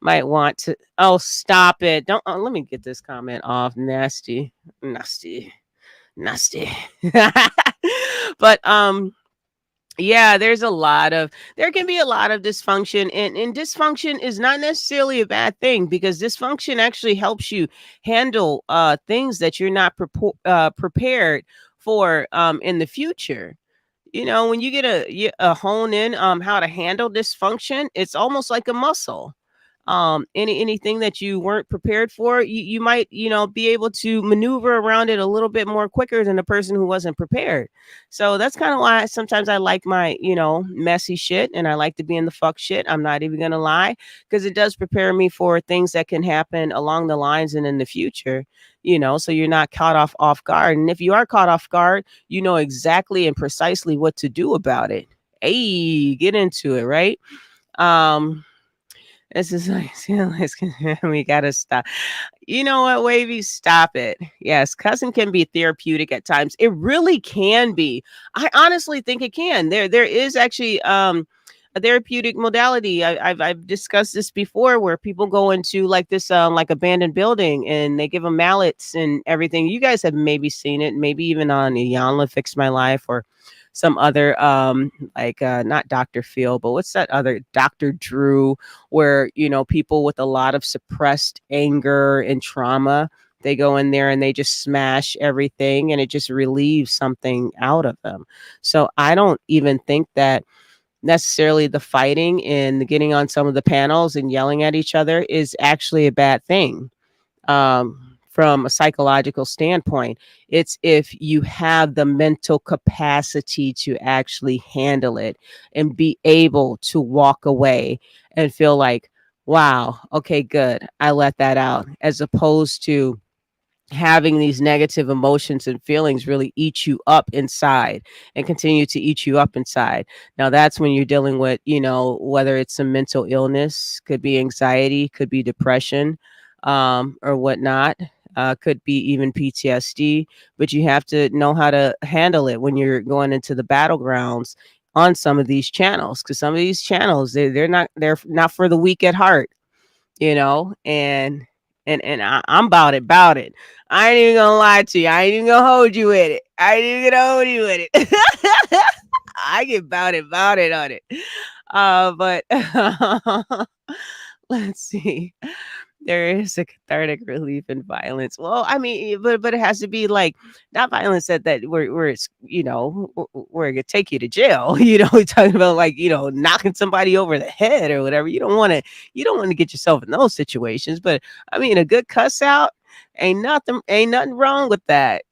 Might want to. Oh, stop it. Don't. Let me get this comment off. Nasty. Nasty. Nasty. But, yeah, there can be a lot of dysfunction, and dysfunction is not necessarily a bad thing, because dysfunction actually helps you handle things that you're not prepared for in the future. when you get a hone in how to handle dysfunction, it's almost like a muscle. Anything that you weren't prepared for, you might be able to maneuver around it a little bit more quicker than a person who wasn't prepared. So that's kind of why sometimes I like my messy shit, and I like to be in the fuck shit. I'm not even gonna lie, because it does prepare me for things that can happen along the lines and in the future. So you're not caught off guard, and if you are caught off guard, you know exactly and precisely what to do about it. Hey, get into it, right? um this is like, we gotta stop. You know what, Wavy? Stop it. Yes, cussing can be therapeutic at times. It really can be. I honestly think it can. There is actually a therapeutic modality. I've discussed this before, where people go into like this like abandoned building, and they give them mallets and everything. You guys have maybe seen it, maybe even on Iyanla Fix My Life, or some other like not Dr. Phil, but what's that other, Dr. Drew, where people with a lot of suppressed anger and trauma, they go in there and they just smash everything, and it just relieves something out of them. So I don't even think that necessarily the fighting and getting on some of the panels and yelling at each other is actually a bad thing. From a psychological standpoint, it's if you have the mental capacity to actually handle it and be able to walk away and feel like, wow, okay, good, I let that out, as opposed to having these negative emotions and feelings really eat you up inside and continue to eat you up inside. Now that's when you're dealing with, whether it's a mental illness, could be anxiety, could be depression, or whatnot. Could be even PTSD, but you have to know how to handle it when you're going into the battlegrounds on some of these channels, because some of these channels, they're not for the weak at heart, and I'm about it. I ain't even gonna lie to you. I ain't even gonna hold you with it. I ain't even gonna hold you with it. I get about it on it. But let's see. There is a cathartic relief in violence. Well, I mean, but it has to be like not violence that where it's where it could take you to jail. We're talking about like knocking somebody over the head or whatever. You don't want to get yourself in those situations. But I mean, a good cuss out ain't nothing wrong with that.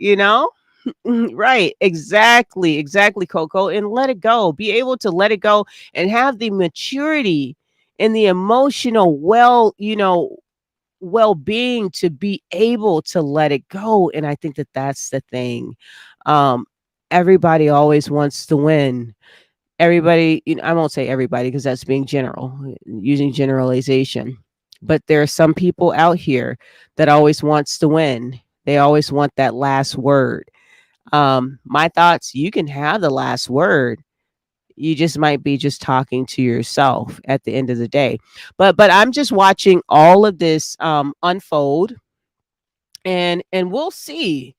Right, exactly, Coco, and let it go. Be able to let it go and have the maturity and the emotional well-being to be able to let it go. And I think that that's the thing. um Everybody always wants to win. Everybody, I won't say everybody because that's being general, using generalization, but there are some people out here that always wants to win. They always want that last word. My thoughts, you can have the last word, you just might be just talking to yourself at the end of the day. But I'm just watching all of this unfold, and we'll see.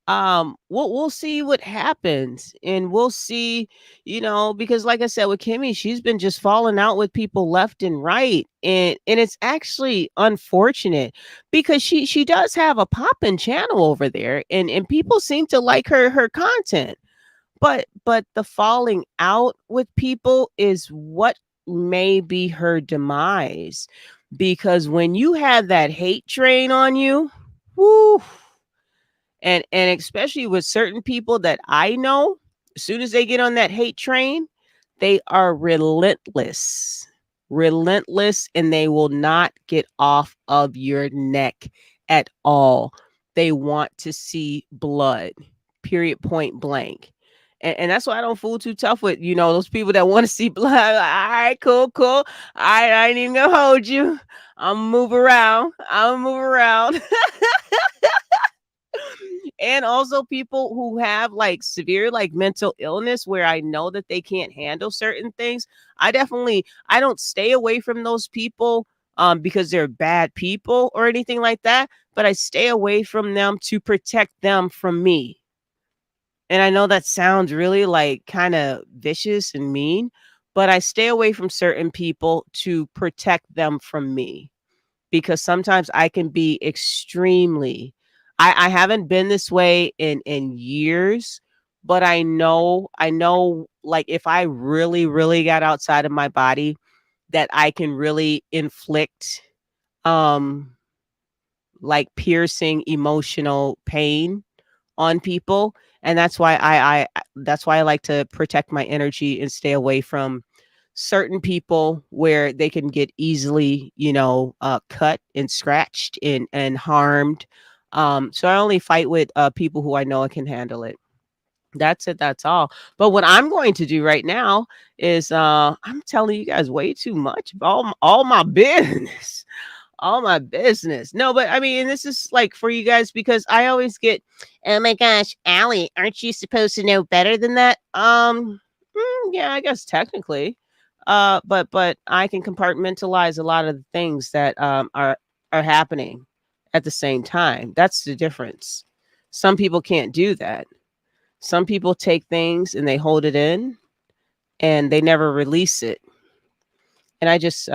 We'll see what happens, and we'll see, because like I said with Kimmy, she's been just falling out with people left and right, and it's actually unfortunate because she does have a poppin' channel over there, and people seem to like her content. But the falling out with people is what may be her demise, because when you have that hate train on you, whoo, and especially with certain people that I know, as soon as they get on that hate train, they are relentless, and they will not get off of your neck at all. They want to see blood, period, point blank. And that's why I don't fool too tough with those people that want to see blood. All right, cool. I ain't even gonna hold you. I'm move around. I'm move around. And also people who have like severe like mental illness, where I know that they can't handle certain things. I don't stay away from those people because they're bad people or anything like that, but I stay away from them to protect them from me. And I know that sounds really like kind of vicious and mean, but I stay away from certain people to protect them from me, because sometimes I can be extremely, I haven't been this way in years, but I know, like if I really, really got outside of my body, that I can really inflict um like piercing emotional pain on people. And that's why that's why I like to protect my energy and stay away from certain people where they can get easily, cut and scratched and harmed. So I only fight with people who I know can handle it. That's it. That's all. But what I'm going to do right now is I'm telling you guys way too much about all my business. All my business. No, but I mean, and this is like for you guys because I always get, oh my gosh, Allie, aren't you supposed to know better than that? Yeah, I guess technically. But I can compartmentalize a lot of the things that are happening at the same time. That's the difference. Some people can't do that. Some people take things and they hold it in and they never release it. And I just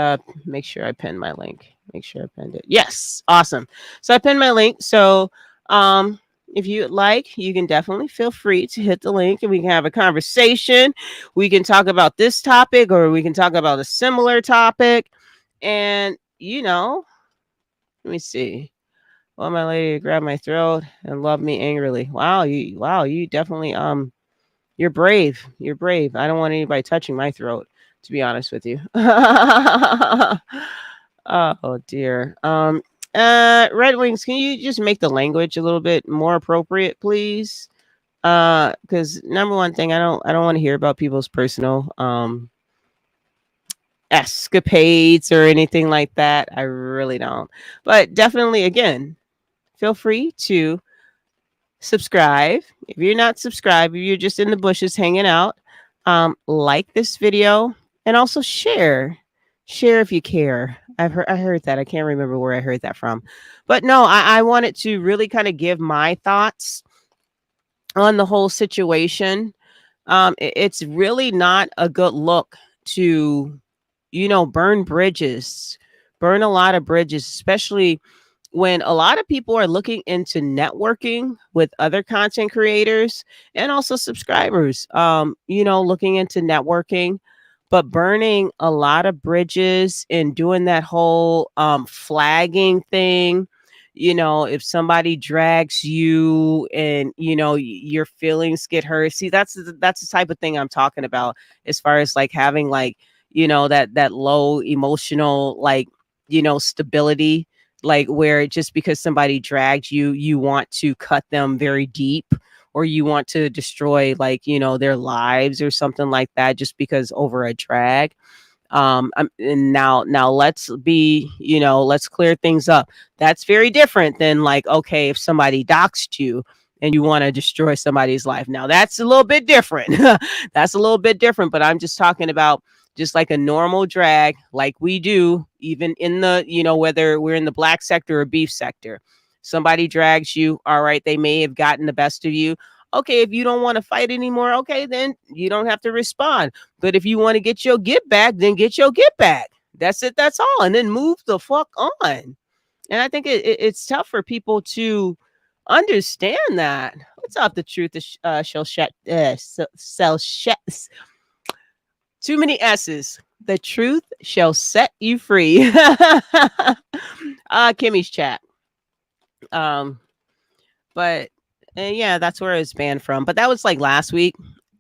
make sure I pin my link. Make sure I pinned it. Yes, awesome. So I pinned my link. So if you like, you can definitely feel free to hit the link and we can have a conversation. We can talk about this topic or we can talk about a similar topic. And let me see. Well, my lady grabbed my throat and loved me angrily. You definitely you're brave. You're brave. I don't want anybody touching my throat, to be honest with you. Oh dear. Red Wings, can you just make the language a little bit more appropriate, please? Because number one thing, I don't want to hear about people's personal escapades or anything like that. I really don't. But definitely, again, feel free to subscribe. If you're not subscribed, if you're just in the bushes hanging out, like this video and also share. Share if you care. I heard that. I can't remember where I heard that from. But no, I wanted to really kind of give my thoughts on the whole situation. It's really not a good look to, burn bridges, burn a lot of bridges, especially when a lot of people are looking into networking with other content creators and also subscribers, looking into networking, but burning a lot of bridges and doing that whole flagging thing. If somebody drags you and your feelings get hurt, see, that's the type of thing I'm talking about, as far as like having like that low emotional like stability, like where just because somebody dragged you, you want to cut them very deep, or you want to destroy like their lives or something like that, just because over a drag. And now let's clear things up. That's very different than like, okay, if somebody doxed you and you want to destroy somebody's life, now that's a little bit different. That's a little bit different, but I'm just talking about just like a normal drag, like we do even in the whether we're in the black sector or beef sector. Somebody drags you, all right, they may have gotten the best of you. Okay, if you don't want to fight anymore, okay, then you don't have to respond. But if you want to get your get back, then get your get back. That's it. That's all. And then move the fuck on. And I think it's tough for people to understand that. What's up? The truth is, shall sell too many S's. The truth shall set you free. Kimmy's chat. But yeah, that's where it's banned from. But that was like last week.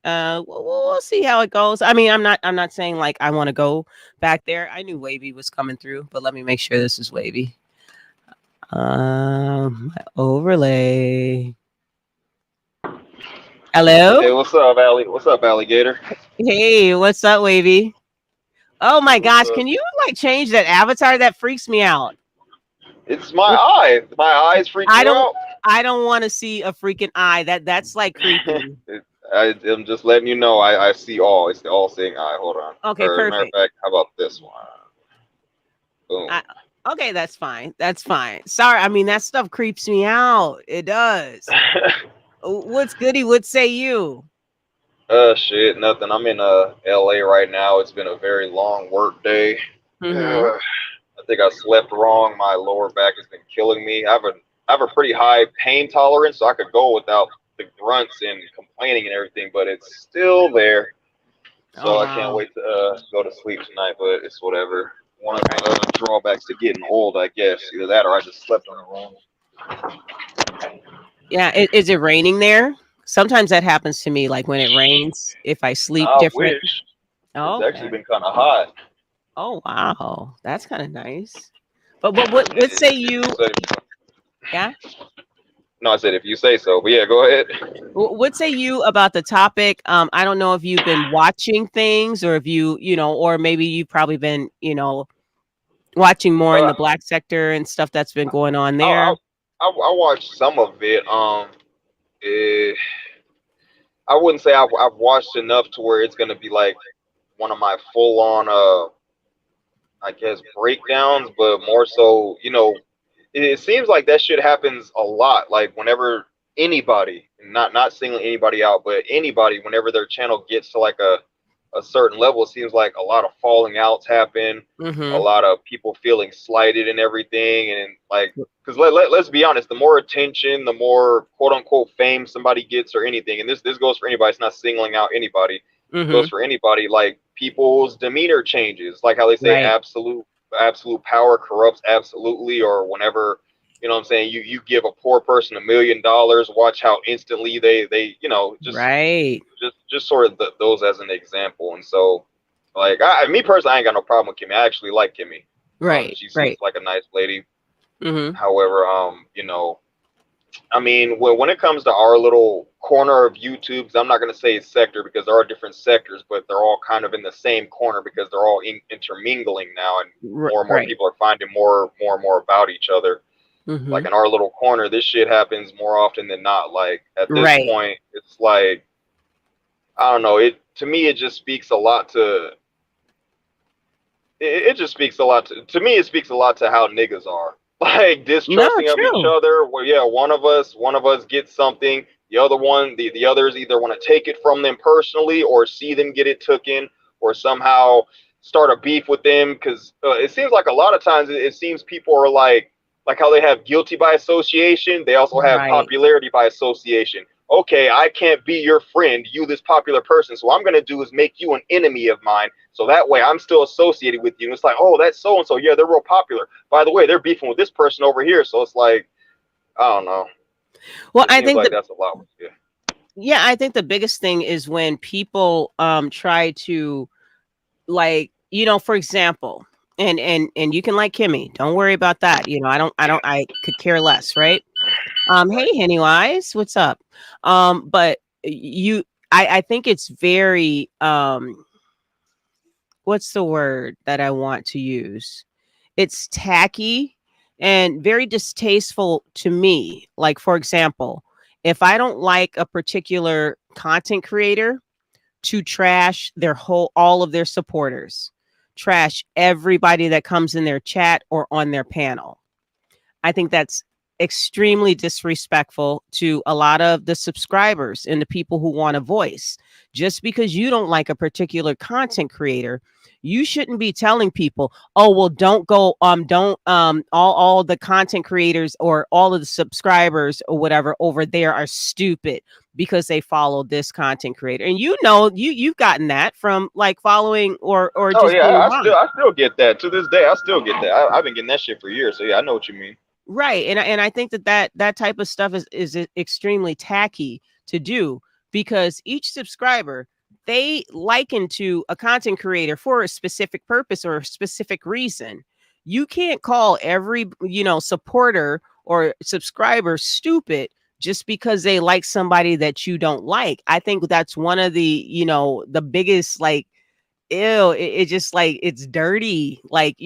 We'll see how it goes. I mean, I'm not saying like I want to go back there. I knew Wavy was coming through, but let me make sure this is Wavy. Overlay. Hello. Hey, what's up, Allie? What's up, alligator? Hey, what's up, Wavy? Oh my What's gosh, up? can you like change that avatar? That freaks me out. It's my eye. My eyes freak I you don't out. I don't want to see a freaking eye. That's like creepy. I'm just letting you know. I see all. It's the all-seeing eye. Hold on. Okay, Or matter of perfect. fact, how about this one? I, Boom. okay, that's fine. That's fine. Sorry, I mean that stuff creeps me out. It does. What's goody? What say you? Shit, nothing. I'm in L.A. right now. It's been a very long work day. Mm-hmm. I think I slept wrong. My lower back has been killing me. I have a pretty high pain tolerance, so I could go without the grunts and complaining and everything, but it's still there. Oh So I can't wow. wait to go to sleep tonight, but it's whatever. One of the drawbacks to getting old, I guess. Either that or I just slept on the wrong. Yeah, is it raining there? Sometimes that happens to me, like when it rains, if I sleep I different. wish. It's Oh, actually okay. been kind of hot. Oh wow, that's kind of nice. But what say You you? said Yeah. no, I said if you say so. But yeah, go ahead. What say you about the topic? I don't know if you've been watching things or if or maybe you've probably been, watching more in Uh, the black sector and stuff that's been going on I, there. I I watched some of it. Eh, I wouldn't say I've watched enough to where it's gonna be like one of my full on I guess breakdowns, but more so, it seems like that shit happens a lot. Like whenever anybody, not singling anybody out, but anybody, whenever their channel gets to like a certain level, it seems like a lot of falling outs happen, a Mm-hmm. lot of people feeling slighted and everything, and like. Because let's be honest, the more attention, the more quote unquote fame somebody gets or anything, and this goes for anybody. It's not singling out anybody, Mm-hmm. goes for anybody. Like people's demeanor changes, like how they say Right. absolute power corrupts absolutely, or whenever what I'm saying, you give a poor person $1 million, watch how instantly they just Right. just sort of those as an example. And so like me personally, I ain't got no problem with Kimmy. I actually like Kimmy. Right. She seems Right. like a nice lady. Mm-hmm. However, I mean, when it comes to our little corner of YouTube, 'cause I'm not going to say sector because there are different sectors, but they're all kind of in the same corner because they're all intermingling now, and more Right. people are finding more and more about each other. Mm-hmm. Like in our little corner, this shit happens more often than not. Like at this Right. point, it's like I don't know. It to me, it just speaks a lot to. It just speaks a lot to me. It speaks a lot to how niggas are, like No, distrusting of each true. other. Where yeah, one of us gets something, the others either want to take it from them personally or see them get it taken, or somehow start a beef with them. Because it seems like a lot of times it seems people are like how they have guilty by association, they also have Right. popularity by association. Okay, I can't be your friend, you this popular person, so what I'm gonna do is make you an enemy of mine, so that way I'm still associated with you. And it's like, oh, that's so and so, yeah, they're real popular. By the way, they're beefing with this person over here, so it's like, I don't know. Well, It I seems think like the that's a lot. Yeah. yeah, I think the biggest thing is when people try to, like, for example, and you can like Kimmy. Don't worry about that. I could care less, right? Hey, Right. Pennywise, what's up? But I think it's very what's the word that I want to use? It's tacky and very distasteful to me. Like, for example, if I don't like a particular content creator, to trash all of their supporters, trash everybody that comes in their chat or on their panel. I think that's extremely disrespectful to a lot of the subscribers and the people who want a voice. Just because you don't like a particular content creator, you shouldn't be telling people, "Oh, well, don't all the content creators or all of the subscribers or whatever over there are stupid because they follow this content creator." And you've gotten that from like following or Oh just yeah, being I around. still get that to this day. I still get that. I've been getting that shit for years. So yeah, I know what you mean. Right. And I think that type of stuff is extremely tacky to do because each subscriber, they liken to a content creator for a specific purpose or a specific reason. You can't call every, supporter or subscriber stupid just because they like somebody that you don't like. I think that's one of the biggest, like, ew, it just, like, it's dirty, like,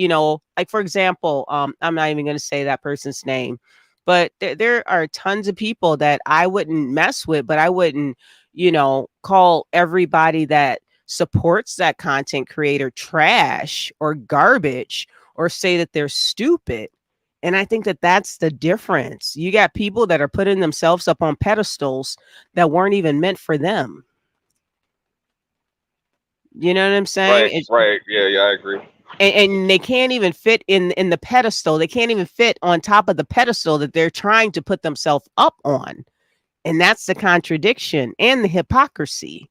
like, for example, I'm not even going to say that person's name, but there are tons of people that I wouldn't mess with, but I wouldn't, call everybody that supports that content creator trash or garbage or say that they're stupid. And I think that that's the difference. You got people that are putting themselves up on pedestals that weren't even meant for them. You know what I'm saying? Right, right. Yeah, yeah, I agree. And they can't even fit in the pedestal. They can't even fit on top of the pedestal that they're trying to put themselves up on. And that's the contradiction and the hypocrisy.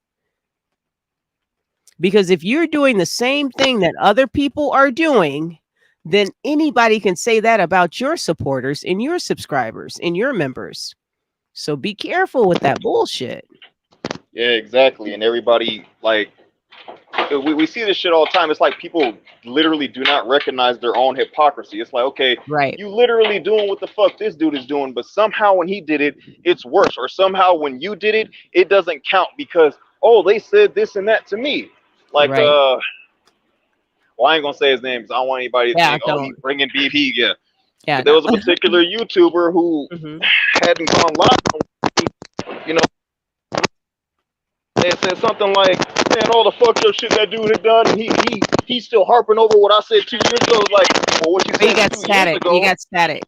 Because if you're doing the same thing that other people are doing, then anybody can say that about your supporters and your subscribers and your members. So be careful with that bullshit. Yeah, exactly. And everybody, like, we see this shit all the time. It's like people literally do not recognize their own hypocrisy. It's like, okay, Right. you literally doing what the fuck this dude is doing, but somehow when he did it, it's worse. Or somehow when you did it, it doesn't count because, oh, they said this and that to me. Like, Right. well, I ain't gonna say his name because I don't want anybody to Yeah, think, oh, he's don't. bringing beef. Yeah. Yeah, But there no. was a particular YouTuber who Mhm. hadn't gone live, you know, they said something like, man, all the fucked up shit that dude had done, and he's still harping over what I said 2 years ago. It's like, well, what you Oh, you said got 2 years static. ago. You got static.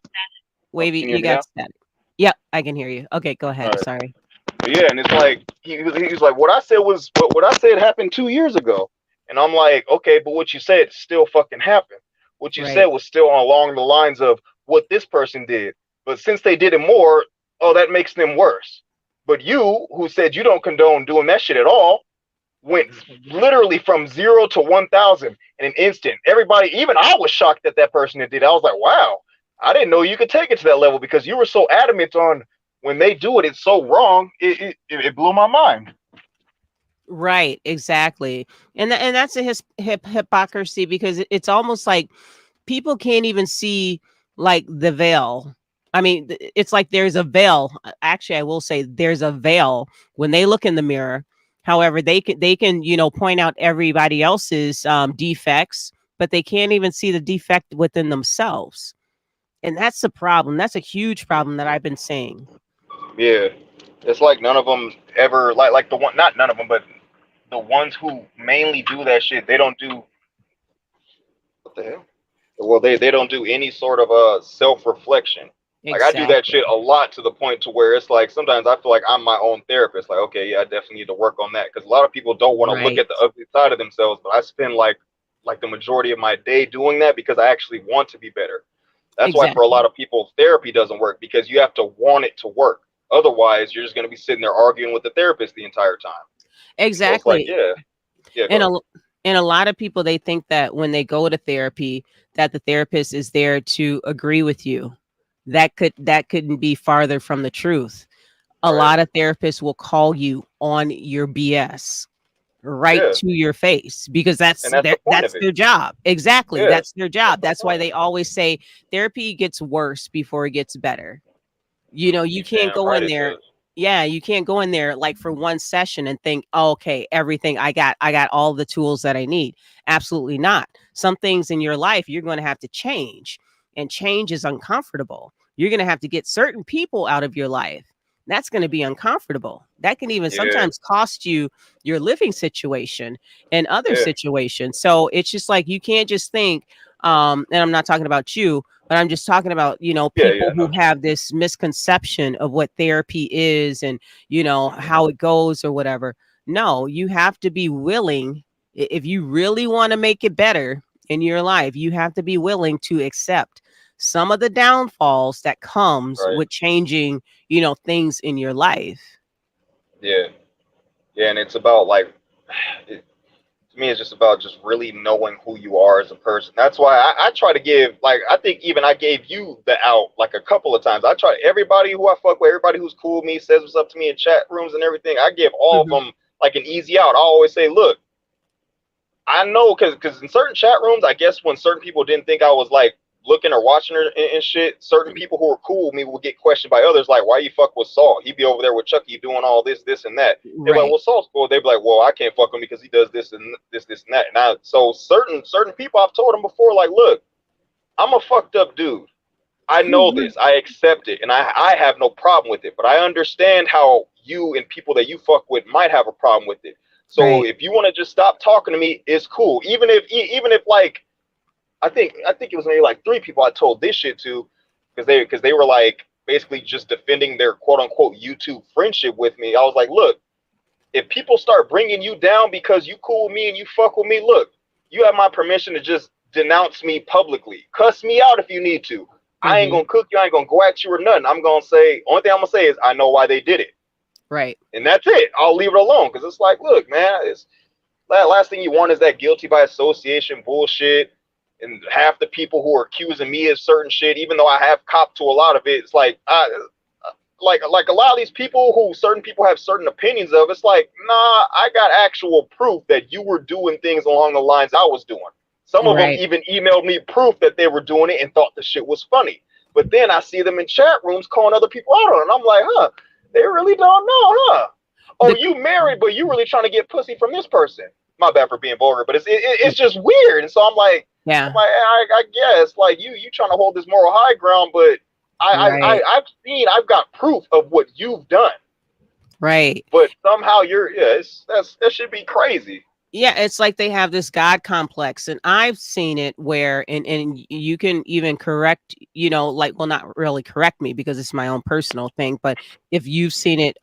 Wavy, Can you hear you me got now? static. Yep, I can hear you. Okay, go ahead. All right. Sorry. But yeah, and it's like he's like, what I said was what I said happened 2 years ago, and I'm like, okay, but what you said still fucking happened. What you said Right. was still along the lines of what this person did, but since they did it more, oh, that makes them worse. But you, who said you don't condone doing that shit at all, went literally from 0 to 1,000 in an instant. Everybody, even I was shocked that that person that did it. I was like, wow, I didn't know you could take it to that level because you were so adamant on when they do it, it's so wrong. It blew my mind. Right, exactly. And that's a hypocrisy because it's almost like people can't even see like the veil. I mean, it's like there's a veil. Actually, I will say there's a veil when they look in the mirror. However, they can point out everybody else's defects, but they can't even see the defect within themselves. And that's the problem. That's a huge problem that I've been seeing. Yeah, it's like none of them ever like the one, not none of them, but the ones who mainly do that shit. They don't do what the hell? Well, they don't do any sort of self reflection. Like I do that Exactly. shit a lot to the point to where it's like sometimes I feel like I'm my own therapist. Like, okay, yeah, I definitely need to work on that because a lot of people don't want to look Right. at the ugly side of themselves, but I spend like the majority of my day doing that because I actually want to be better. That's why for a lot Exactly. of people therapy doesn't work because you have to want it to work. Otherwise, you're just going to be sitting there arguing with the therapist the entire time. So it's like, Exactly. yeah, yeah, And go a ahead. and a lot of people, they think that when they go to therapy, that the therapist is there to agree with you. That couldn't be farther from the truth. A Right. lot of therapists will call you on your BS right Yeah. to your face because And that's the point that's of it. their job. Exactly. Yeah. That's their That's job. the That's why point. they always say therapy gets worse before it gets better. You You can't damn go right in it there. does. Yeah, you can't go in there like for one session and think, oh, okay, everything I got all the tools that I need. Absolutely not. Some things in your life you're going to have to change, and change is uncomfortable. You're going to have to get certain people out of your life. That's going to be uncomfortable. That can even Yeah. sometimes cost you your living situation and other Yeah. situations. So it's just like you can't just think, and I'm not talking about you, but I'm just talking about, Yeah. people Yeah. who No. have this misconception of what therapy is and, how it goes or whatever. No, you have to be willing. If you really want to make it better in your life, you have to be willing to accept some of the downfalls that comes Right. with changing, things in your life. Yeah. Yeah. And it's about like, it, to me, it's just about just really knowing who you are as a person. That's why I try to give, like, I think even I gave you the out like a couple of times. I try everybody who I fuck with, everybody who's cool with me, says what's up to me in chat rooms and everything. I give all of Mhm. them like an easy out. I always say, look, I know because in certain chat rooms, I guess when certain people didn't think I was like looking or watching her and shit, certain people who were cool with me would get questioned by others like, "Why you fuck with Saul? He be over there with Chucky doing all this, this, and that." They're like, Right. "Well, Saul's cool." They'd be like, "Well, I can't fuck him because he does this and this, this, and that." And so certain people I've told them before, like, "Look, I'm a fucked up dude. I know this. I accept it, and I have no problem with it. But I understand how you and people that you fuck with might have a problem with it. So Right. if you want to just stop talking to me, it's cool. Even if like I think it was maybe like three people I told this shit to because they were like basically just defending their quote unquote YouTube friendship with me. I was like, look, if people start bringing you down because you cool with me and you fuck with me, look, you have my permission to just denounce me publicly. Cuss me out if you need to. I ain't gonna cook you. I ain't gonna go at you or nothing. I'm gonna say, only thing I'm gonna say is I know why they did it. Right. And that's it. I'll leave it alone because it's like, look, man, it's last thing you want is that guilty by association bullshit. And half the people who are accusing me of certain shit, even though I have copped to a lot of it, it's like, like a lot of these people who certain people have certain opinions of, it's like, nah, I got actual proof that you were doing things along the lines I was doing. Some of them even emailed me proof that they were doing it and thought the shit was funny. But then I see them in chat rooms calling other people out on it. And I'm like, huh, they really don't know, huh? Oh, you married, but you really trying to get pussy from this person. My bad for being vulgar, but it's just weird. And so I'm like, I guess like you trying to hold this moral high ground, but I've got proof of what you've done. Right. But somehow that should be crazy. Yeah, it's like they have this God complex, and I've seen it where, and you can even correct, like, well, not really correct me because it's my own personal thing, but if you've seen it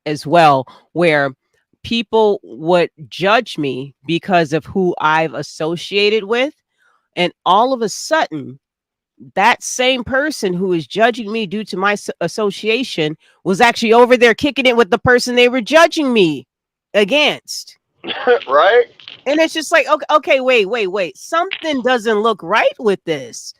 as well, where people would judge me because of who I've associated with, and all of a sudden, that same person who is judging me due to my association was actually over there kicking it with the person they were judging me against. Right. And it's just like, okay, wait. Something doesn't look right with this.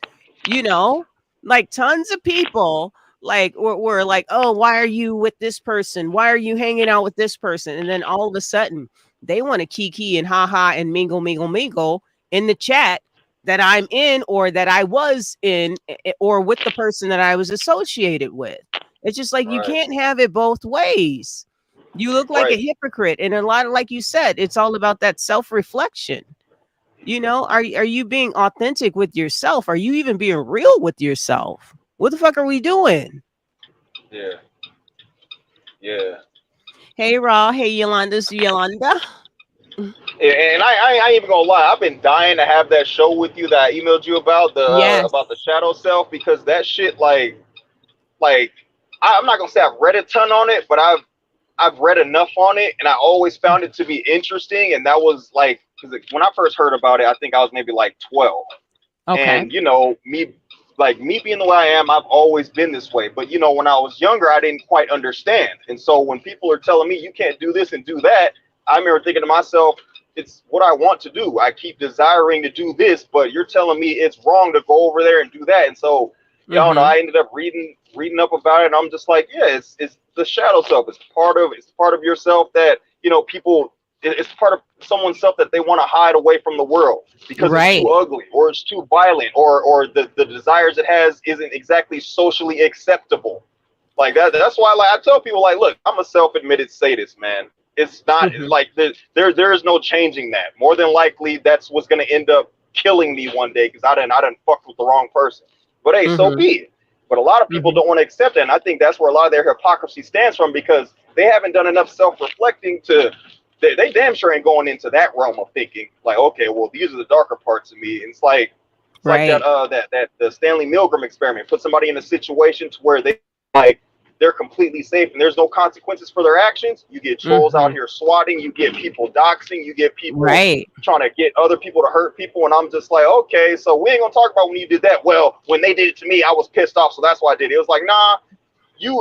Like tons of people like were like, oh, why are you with this person? Why are you hanging out with this person? And then all of a sudden they want to kiki and haha and mingle in the chat that I'm in or that I was in or with the person that I was associated with. It's just like, you can't have it both ways. You look like a hypocrite. And a lot of, like you said, it's all about that self-reflection. Are you being authentic with yourself? Are you even being real with yourself? What the fuck are we doing? Yeah. Hey, Raw. Hey, Yolanda. And I ain't even gonna lie, I've been dying to have that show with you that I emailed you about the shadow self, because that shit, like I'm not gonna say I've read a ton on it, but I've read enough on it, and I always found it to be interesting. And that was like, because when I first heard about it, I think I was maybe like 12. Okay. And me being the way I am, I've always been this way. But when I was younger, I didn't quite understand. And so when people are telling me you can't do this and do that, I remember thinking to myself, it's what I want to do. I keep desiring to do this, but you're telling me it's wrong to go over there and do that. And so, I don't know, I ended up reading up about it, and I'm just like, yeah, it's the shadow self. It's part of yourself that, it's part of someone's self that they want to hide away from the world because it's too ugly or it's too violent or the desires it has isn't exactly socially acceptable. Like that. That's why I tell people, like, look, I'm a self-admitted sadist, man. It's not like there is no changing that. More than likely, that's what's going to end up killing me one day because I didn't fuck with the wrong person. But hey, so be it. But a lot of people don't want to accept that, and I think that's where a lot of their hypocrisy stands from, because they haven't done enough self-reflecting to. They damn sure ain't going into that realm of thinking like, okay, well, these are the darker parts of me. And it's like like that the Stanley Milgram experiment. Put somebody in a situation to where they're completely safe and there's no consequences for their actions. You get trolls out here swatting, you get people doxing, you get people trying to get other people to hurt people. And I'm just like, okay, so we ain't gonna talk about when you did that. Well, when they did it to me, I was pissed off, so that's why I did it. It was like, nah,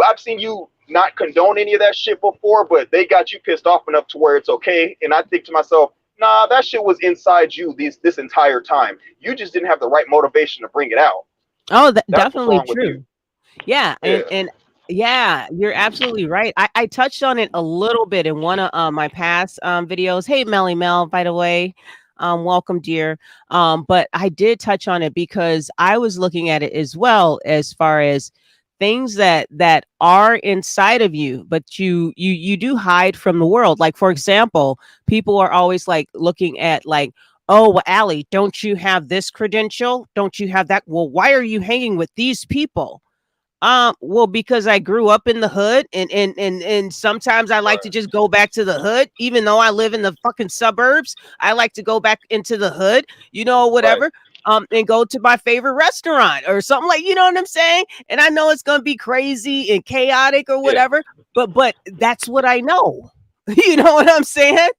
I've seen you not condone any of that shit before, but they got you pissed off enough to where it's okay. And I think to myself, nah, that shit was inside you this entire time. You just didn't have the right motivation to bring it out. Oh, that's definitely true. Yeah. And yeah, you're absolutely right. I touched on it a little bit in one of my past videos. Hey, Melly Mel, by the way, welcome, dear. But I did touch on it because I was looking at it as well, as far as things that are inside of you, but you do hide from the world. Like, for example, people are always like looking at like, oh, well, Allie, don't you have this credential? Don't you have that? Well, why are you hanging with these people? Well, because I grew up in the hood, and sometimes I like to just go back to the hood, even though I live in the fucking suburbs. I like to go back into the hood, whatever. And go to my favorite restaurant or something, like, you know what I'm saying? And I know it's gonna be crazy and chaotic or whatever, but that's what I know. You know what I'm saying?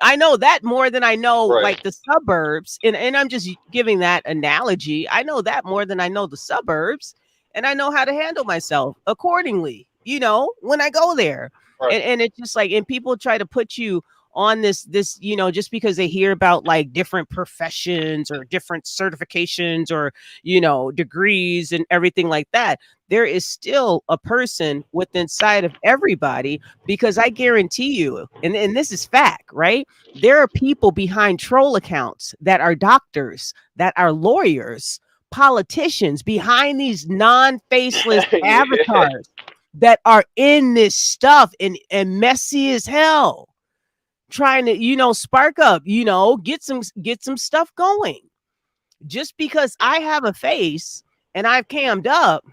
I know that more than I know Right. like the suburbs. And I'm just giving that analogy. I know that more than I know the suburbs. And I know how to handle myself accordingly, when I go there. Right. And it's just like, and people try to put you on this, just because they hear about like different professions or different certifications or, degrees and everything like that. There is still a person within inside of everybody, because I guarantee you, and this is fact, right? There are people behind troll accounts that are doctors, that are lawyers, politicians behind these non-faceless Yeah. avatars that are in this stuff and messy as hell, trying to, spark up, get some stuff going. Just because I have a face and I've cammed up,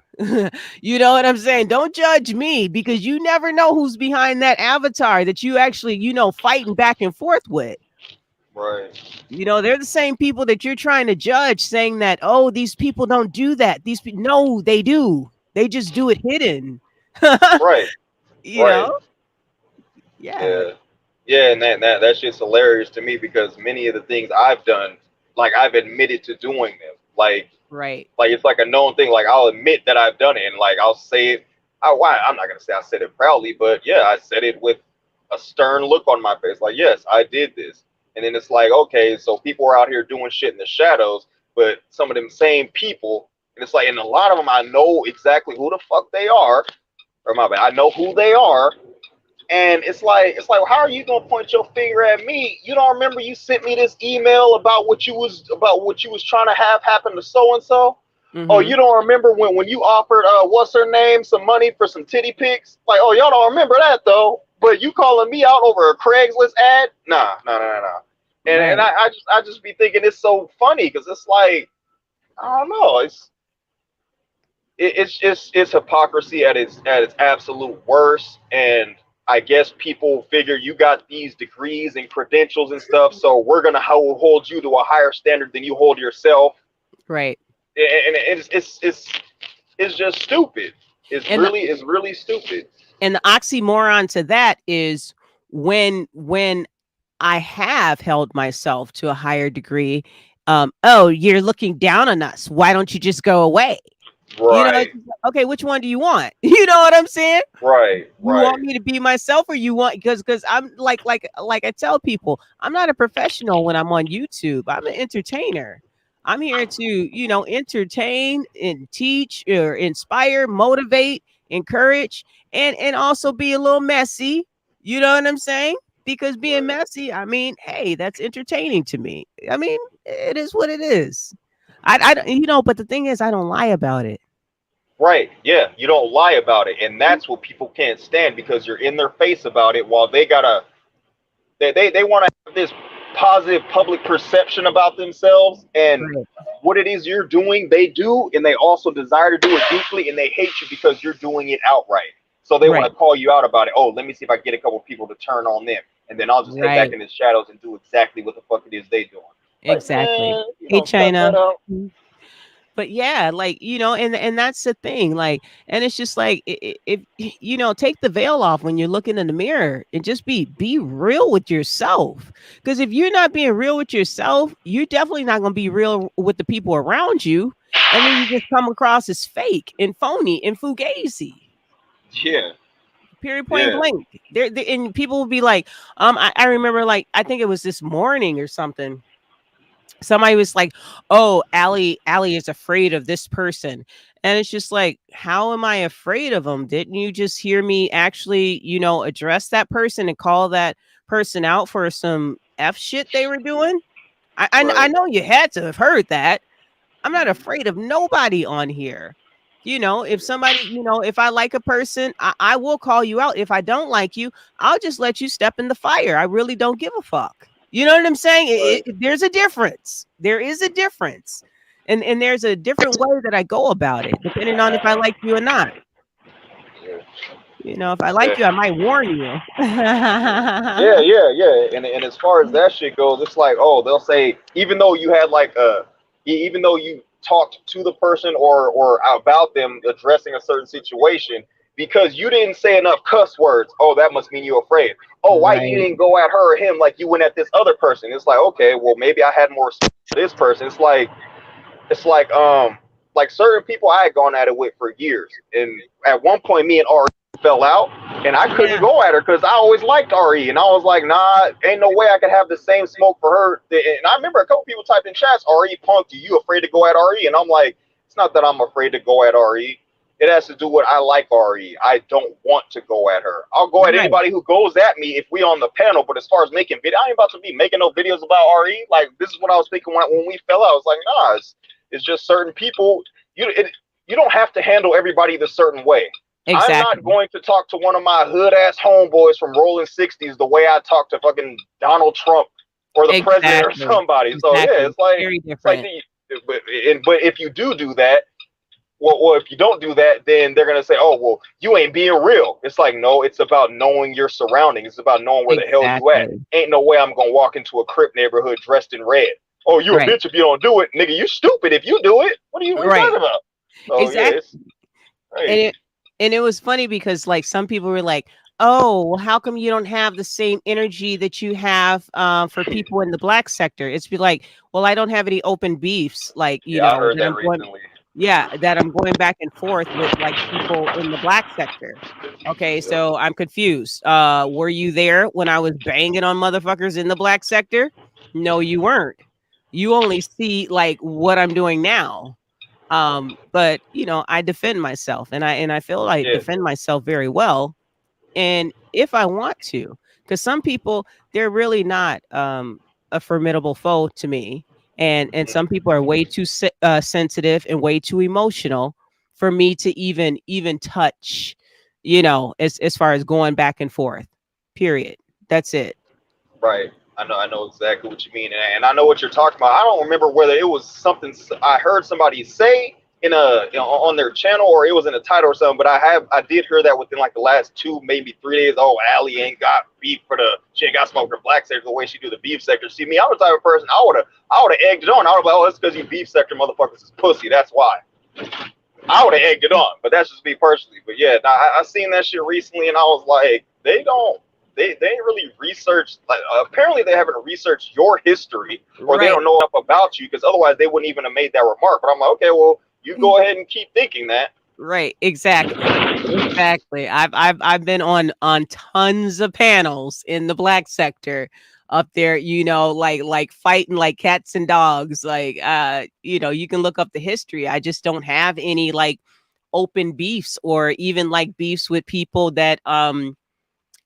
you know what I'm saying? Don't judge me, because you never know who's behind that avatar that you actually, fighting back and forth with. Right. They're the same people that you're trying to judge, saying that, oh, these people don't do that. No, they do. They just do it hidden. Right. you Right. know? Yeah. Yeah. Yeah, and that shit's hilarious to me because many of the things I've done, like I've admitted to doing them. Right. Like it's like a known thing. Like I'll admit that I've done it, and like I'll say it. I'm not gonna say I said it proudly, but yeah, I said it with a stern look on my face. Like, yes, I did this. And then it's like, okay, so people are out here doing shit in the shadows, but some of them same people, and it's like, and a lot of them, I know exactly who the fuck they are, or my bad, I know who they are, and it's like, how are you gonna point your finger at me? You don't remember you sent me this email about what you was trying to have happen to so and so? Oh, Mm-hmm. you don't remember when you offered what's her name some money for some titty pics? Like, oh, y'all don't remember that though. But you calling me out over a Craigslist ad? Nah, nah, nah, nah, nah. And Right. I just be thinking it's so funny because it's like, I don't know, it's hypocrisy at its absolute worst. And I guess people figure you got these degrees and credentials and stuff, so we're gonna hold you to a higher standard than you hold yourself. Right. And it's just stupid. And the It's really stupid. and the oxymoron to that is, when I have held myself to a higher degree, oh, you're looking down on us. Why don't you just go away? It's Right, just like, okay, which one do you want? You know what I'm saying? right, You want right, me to be myself, or you want, because I'm like I tell people, I'm not a professional when I'm on YouTube. I'm an entertainer. I'm here to, entertain and teach or inspire, motivate, encourage, and also be a little messy. You know what I'm saying? Because being right, messy, I mean, hey, that's entertaining to me. I mean, it is what it is. I don't- but the thing is, I don't lie about it. right. Yeah, you don't lie about it, and that's what people can't stand because you're in their face about it while they want to have this positive public perception about themselves and Right. what it is you're doing, they do, and they also desire to do it deeply, and they hate you because you're doing it outright. So they want Right. to call you out about it. Oh, let me see if I can get a couple people to turn on them, and then I'll just head back Right. in the shadows and do exactly what the fuck it is they doing. Like, Exactly. man, Hey, cut that China. out. Mhm. But yeah, like, and that's the thing. Like, and it's just like, if take the veil off when you're looking in the mirror and just be real with yourself. Because if you're not being real with yourself, you're definitely not going to be real with the people around you. And then you just come across as fake and phony and fugazi. Yeah, Period, point yeah, blank. And people will be like, I remember, like, I think it was this morning or something, somebody was like, "Oh, Allie is afraid of this person." And it's just like, how am I afraid of them? Didn't you just hear me actually, address that person and call that person out for some F shit they were doing? I right, know you had to have heard that. I'm not afraid of nobody on here. If somebody, if I like a person, I will call you out. If I don't like you, I'll just let you step in the fire. I really don't give a fuck. You know what I'm saying? right. There's a difference. There is a difference. And there's a different way that I go about it, depending on if I like you or not. Yeah. If I like you, I might warn you. Yeah, yeah, yeah. And as far as that shit goes, it's like, oh, they'll say even though you had like even though you talked to the person or about them addressing a certain situation, because you didn't say enough cuss words. Oh, that must mean you're afraid. Oh, why you Right. didn't go at her or him like you went at this other person? It's like, okay, well, maybe I had more respect for this person. It's like certain people I had gone at it with for years, and at one point me and Ari fell out, and I couldn't Yeah. go at her because I always liked Ari, and I was like, nah, ain't no way I could have the same smoke for her. And I remember a couple people typed in chats, Ari punked you afraid to go at Re? And I'm like, it's not that I'm afraid to go at Re. It has to do with I like Re. I don't want to go at her. I'll go at Right. anybody who goes at me if we on the panel. But as far as making video, I ain't about to be making no videos about Re. Like, this is what I was thinking when we fell out. I was like, nah, it's just certain people. You don't have to handle everybody the certain way. Exactly. I'm not going to talk to one of my hood ass homeboys from Rolling 60s the way I talk to fucking Donald Trump or the president or somebody. So yeah, it's like very different. but if you do that, well, if you don't do that, then they're gonna say, oh, well, you ain't being real. It's like, no, it's about knowing your surroundings. It's about knowing where the hell you at. Ain't no way I'm gonna walk into a Crip neighborhood dressed in red. Oh, you a bitch if you don't do it, nigga. You stupid if you do it. What are you talking about? So, exactly. Yeah, and it was funny because like some people were like, oh, well, how come you don't have the same energy that you have for people in the black sector? It's be like, well, I don't have any open beefs, like you know, I heard that recently. That I'm going back and forth with like people in the black sector. Okay, so I'm confused. Were you there when I was banging on motherfuckers in the black sector? No, you weren't. You only see like what I'm doing now. But you know, I defend myself, and I feel I defend myself very well. And if I want to, because some people, they're really not a formidable foe to me, and some people are way too sensitive and way too emotional for me to even touch, you know, as far as going back and forth. Period. That's it. Right. I know exactly what you mean, and I know what you're talking about. I don't remember whether it was something I heard somebody say on their channel or it was in a title or something, but I did hear that within like the last 2, maybe 3 days. Oh, Allie ain't got beef she ain't got smoke for black sector the way she do the beef sector. See me, I'm the type of person I would have egged it on. I would have like, oh, it's because you beef sector motherfuckers is pussy. That's why. I would have egged it on, but that's just me personally. But yeah, I seen that shit recently, and I was like, they ain't really researched. Like, apparently, they haven't researched your history, or they don't know enough about you, because otherwise they wouldn't even have made that remark. But I'm like, okay, well, you go ahead and keep thinking that. Right, exactly. I've been on tons of panels in the black sector up there, you know, like fighting like cats and dogs. Like you know, you can look up the history. I just don't have any like open beefs or even like beefs with people that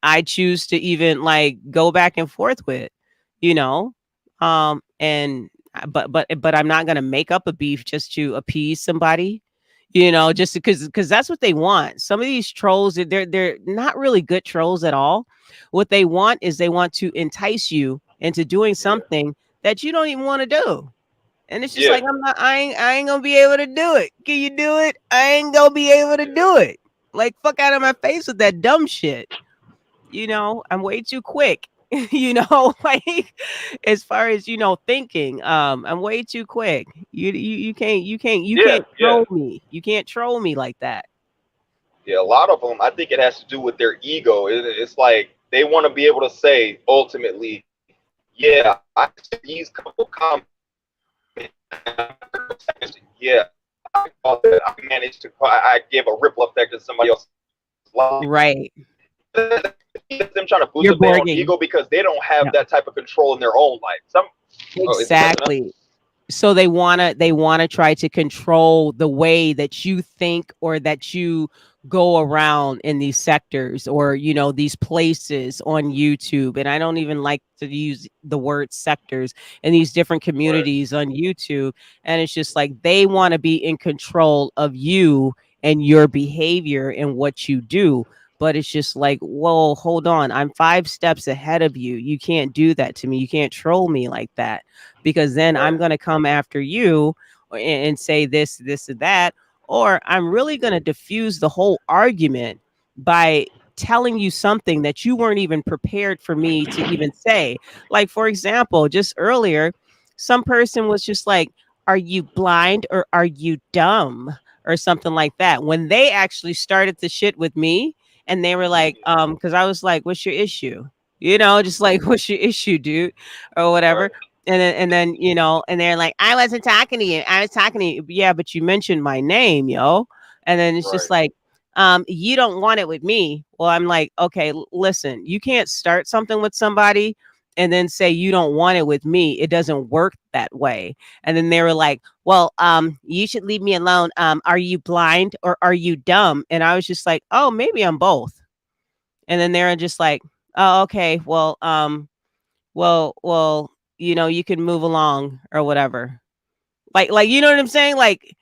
I choose to even like go back and forth with, you know. And but I'm not gonna make up a beef just to appease somebody, you know, just because that's what they want. Some of these trolls, they're not really good trolls at all. What they want is they want to entice you into doing something that you don't even want to do. And it's just like, I ain't gonna be able to do it. Can you do it? I ain't gonna be able to do it. Like, fuck out of my face with that dumb shit. You know, I'm way too quick. You know, like as far as, you know, thinking, I'm way too quick. You can't troll me. You can't troll me like that. Yeah, a lot of them, I think it has to do with their ego. It's like they want to be able to say ultimately, yeah, I see these couple comments. Yeah, I managed to. I gave a ripple effect to somebody else's life. Right. Them trying to boost up their own ego because they don't have that type of control in their own life. Exactly. So they wanna try to control the way that you think or that you go around in these sectors or, you know, these places on YouTube. And I don't even like to use the word sectors and these different communities on YouTube. And it's just like they want to be in control of you and your behavior and what you do. But it's just like, whoa, hold on. I'm 5 steps ahead of you. You can't do that to me. You can't troll me like that, because then I'm going to come after you and say this, and that. Or I'm really going to diffuse the whole argument by telling you something that you weren't even prepared for me to even say. Like, for example, just earlier, some person was just like, are you blind or are you dumb? or something like that. When they actually started the shit with me and they were like, because I was like, what's your issue? You know, just like, what's your issue, dude? Or whatever. Right. And then, and they're like, I wasn't talking to you. I was talking to you. Yeah, but you mentioned my name, yo. And then it's just Right. like, you don't want it with me. Well, I'm like, okay, listen, you can't start something with somebody and then say you don't want it with me. It doesn't work that way. And then they were like, well, you should leave me alone. Are you blind or are you dumb? And I was just like, oh, maybe I'm both. And then they're just like, oh, okay, well, you can move along or whatever. Like, you know what I'm saying? Like,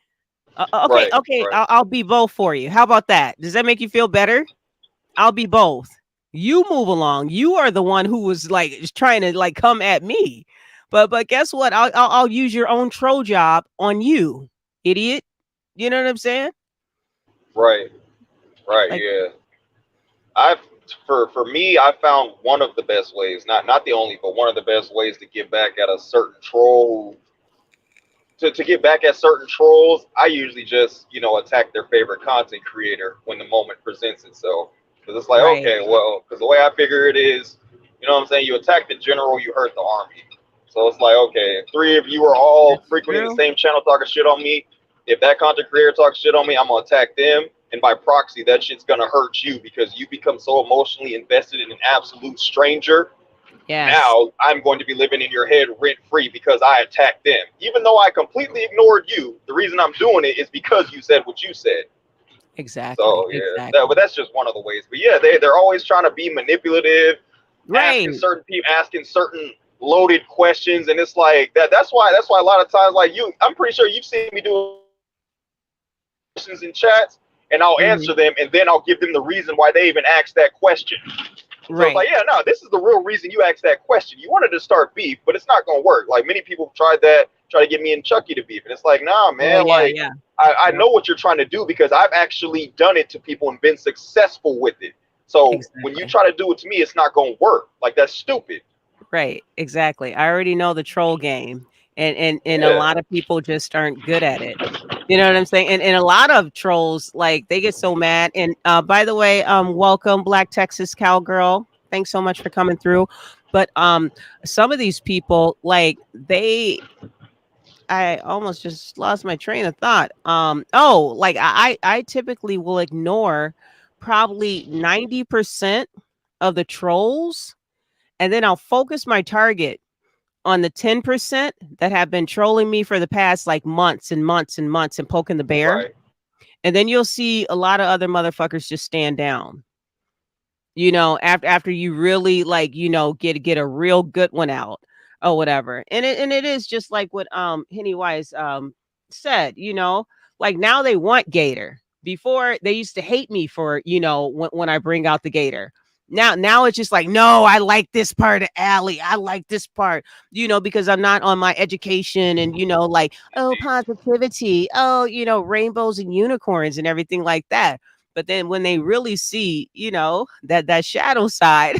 okay, Right. okay, Right. I'll be both for you. How about that? Does that make you feel better? I'll be both. You move along. You are the one who was like just trying to like come at me. But guess what? I'll use your own troll job on you, idiot. You know what I'm saying? Right. Right. Like, Yeah. I've for me, I found one of the best ways, not the only, but one of the best ways to get back at a certain troll. To get back at certain trolls, I usually just attack their favorite content creator when the moment presents itself. Because it's like, right. okay, well, because the way I figure it is, what I'm saying, you attack the general, you hurt the army. So it's like, okay, if three of you are all That's frequenting the true. same channel talking shit on me, if that content creator talks shit on me, I'm gonna attack them, and by proxy, that shit's gonna hurt you because you become so emotionally invested in an absolute stranger. Yes. Now I'm going to be living in your head rent free because I attacked them. Even though I completely ignored you, the reason I'm doing it is because you said what you said. Exactly. So yeah, Exactly. but that's just one of the ways. But yeah, they're always trying to be manipulative, asking Right. certain people, asking certain loaded questions, and it's like that. That's why a lot of times, like you, I'm pretty sure you've seen me do questions in chats, and I'll Hmm. answer them, and then I'll give them the reason why they even asked that question. So it's Right. like, yeah, no, this is the real reason you asked that question. You wanted to start beef, but it's not going to work. Like many people tried that, try to get me and Chucky to beef, and it's like, nah, Oh man. yeah, Like yeah. I Yep. know what you're trying to do because I've actually done it to people and been successful with it. So when you Exactly. try to do it to me, it's not going to work. Like that's stupid. Right, exactly. I already know the troll game, and a Yeah. lot of people just aren't good at it. You know what I'm saying? And a lot of trolls, like, they get so mad. And by the way, welcome, Black Texas Cowgirl. Thanks so much for coming through. But some of these people, like, I almost just lost my train of thought. Like, I typically will ignore probably 90% of the trolls, and then I'll focus my target on the 10% that have been trolling me for the past like months and months and months and poking the bear. Right. And then you'll see a lot of other motherfuckers just stand down. After you really like, get a real good one out or whatever. And it is just like what Henny Wise said, like now they want Gator. Before they used to hate me for, when I bring out the Gator. Now it's just like, no, I like this part of Allie. I like this part, because I'm not on my education and, like, oh, positivity, oh, rainbows and unicorns and everything like that. But then when they really see, that shadow side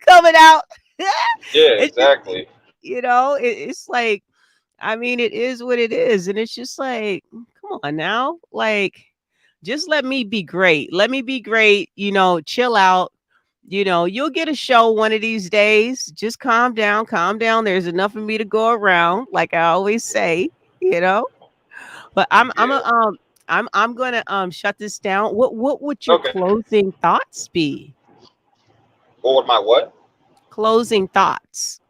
coming out, Yeah. it's just, Exactly. it's like, I mean, it is what it is. And it's just like, come on now. Like, just let me be great. Let me be great. Chill out. You'll get a show one of these days. Just calm down, calm down. There's enough of me to go around, like I always say, you know. But Yeah. I'm gonna shut this down. What would your Okay. closing thoughts be? What would my what? Closing thoughts.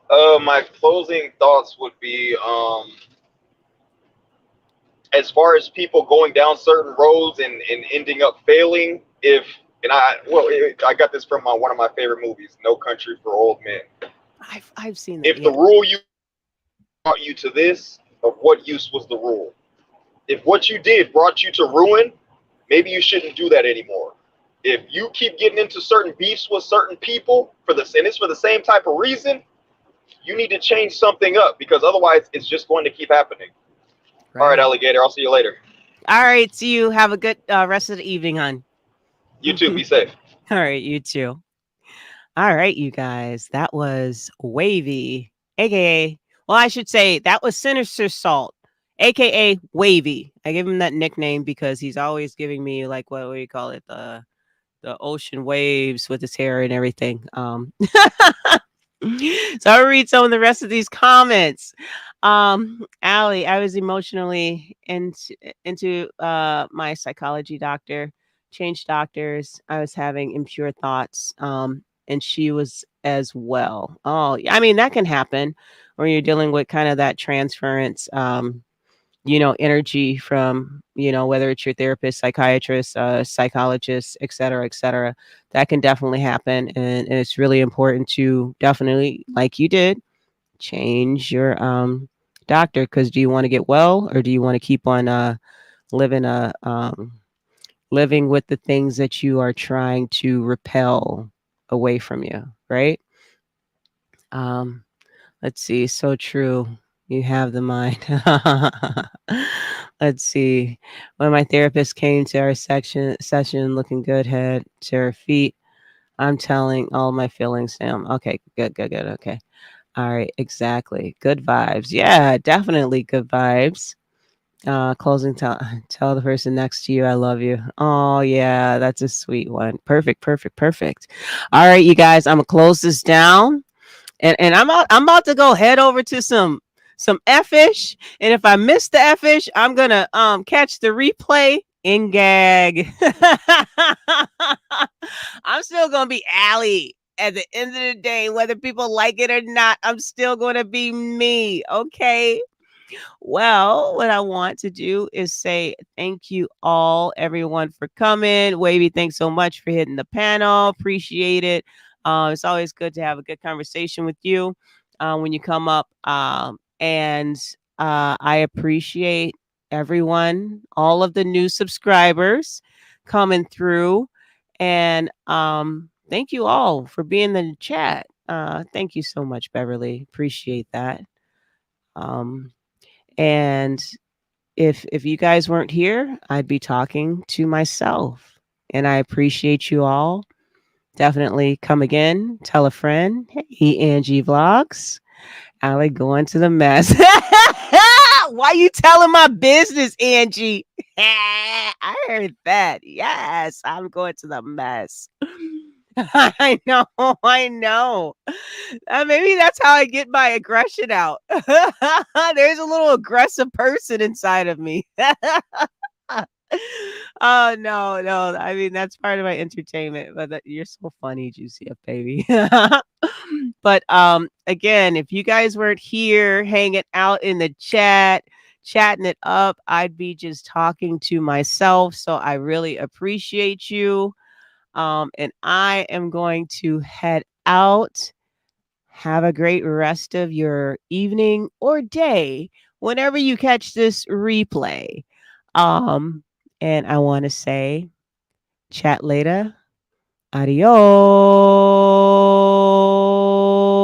My closing thoughts would be as far as people going down certain roads and ending up failing, if and I got this from one of my favorite movies, No Country for Old Men. I've seen that. If the Yeah. rule you brought you to this, of what use was the rule? If what you did brought you to ruin, maybe you shouldn't do that anymore. If you keep getting into certain beefs with certain people and it's for the same type of reason, you need to change something up because otherwise it's just going to keep happening. All right, Right. alligator, I'll see you later. All right. See you. Have a good rest of the evening, hon. You too, be safe. All right. You too. All right, you guys. That was Wavy, aka, well, I should say that was Sinister Salt, aka Wavy. I give him that nickname because he's always giving me like what do you call it, the ocean waves with his hair and everything. So I'll read some of the rest of these comments. Allie, I was emotionally into my psychology doctor, changed doctors. I was having impure thoughts. And she was as well. Oh, I mean, that can happen when you're dealing with kind of that transference. Energy from, whether it's your therapist, psychiatrist, psychologist, et cetera, that can definitely happen. And it's really important to definitely, like you did, change your doctor. Because do you want to get well, or do you want to keep on living living with the things that you are trying to repel away from you, right? Um, let's see. So true. You have the mind. Let's see. When my therapist came to our session looking good, head to her feet, I'm telling all my feelings to him. Okay, good, good, good. Okay. All right, exactly. Good vibes. Yeah, definitely good vibes. Closing tell the person next to you I love you. Oh yeah, that's a sweet one. Perfect, perfect, perfect. All right, you guys, I'm gonna close this down. And I'm about to go head over to some F-ish. And if I miss the F-ish, I'm gonna catch the replay in gag. I'm still gonna be Allie at the end of the day, whether people like it or not. I'm still gonna be me. Okay. Well, what I want to do is say thank you all, everyone, for coming. Wavy, thanks so much for hitting the panel. Appreciate it. It's always good to have a good conversation with you when you come up. And I appreciate everyone, all of the new subscribers coming through. And thank you all for being in the chat. Thank you so much, Beverly. Appreciate that. Um, and if you guys weren't here, I'd be talking to myself. And I appreciate you all. Definitely come again. Tell a friend. Hey, Angie Vlogs. Allie going to the mess. Why you telling my business, Angie? I heard that. Yes, I'm going to the mess. I know, I know. Maybe that's how I get my aggression out. There's a little aggressive person inside of me. Oh no, no. I mean, that's part of my entertainment. But you're so funny, Juicy F baby. But again, if you guys weren't here hanging out in the chat, chatting it up, I'd be just talking to myself. So I really appreciate you. And I am going to head out. Have a great rest of your evening or day whenever you catch this replay. And I want to say, chat later. Adios.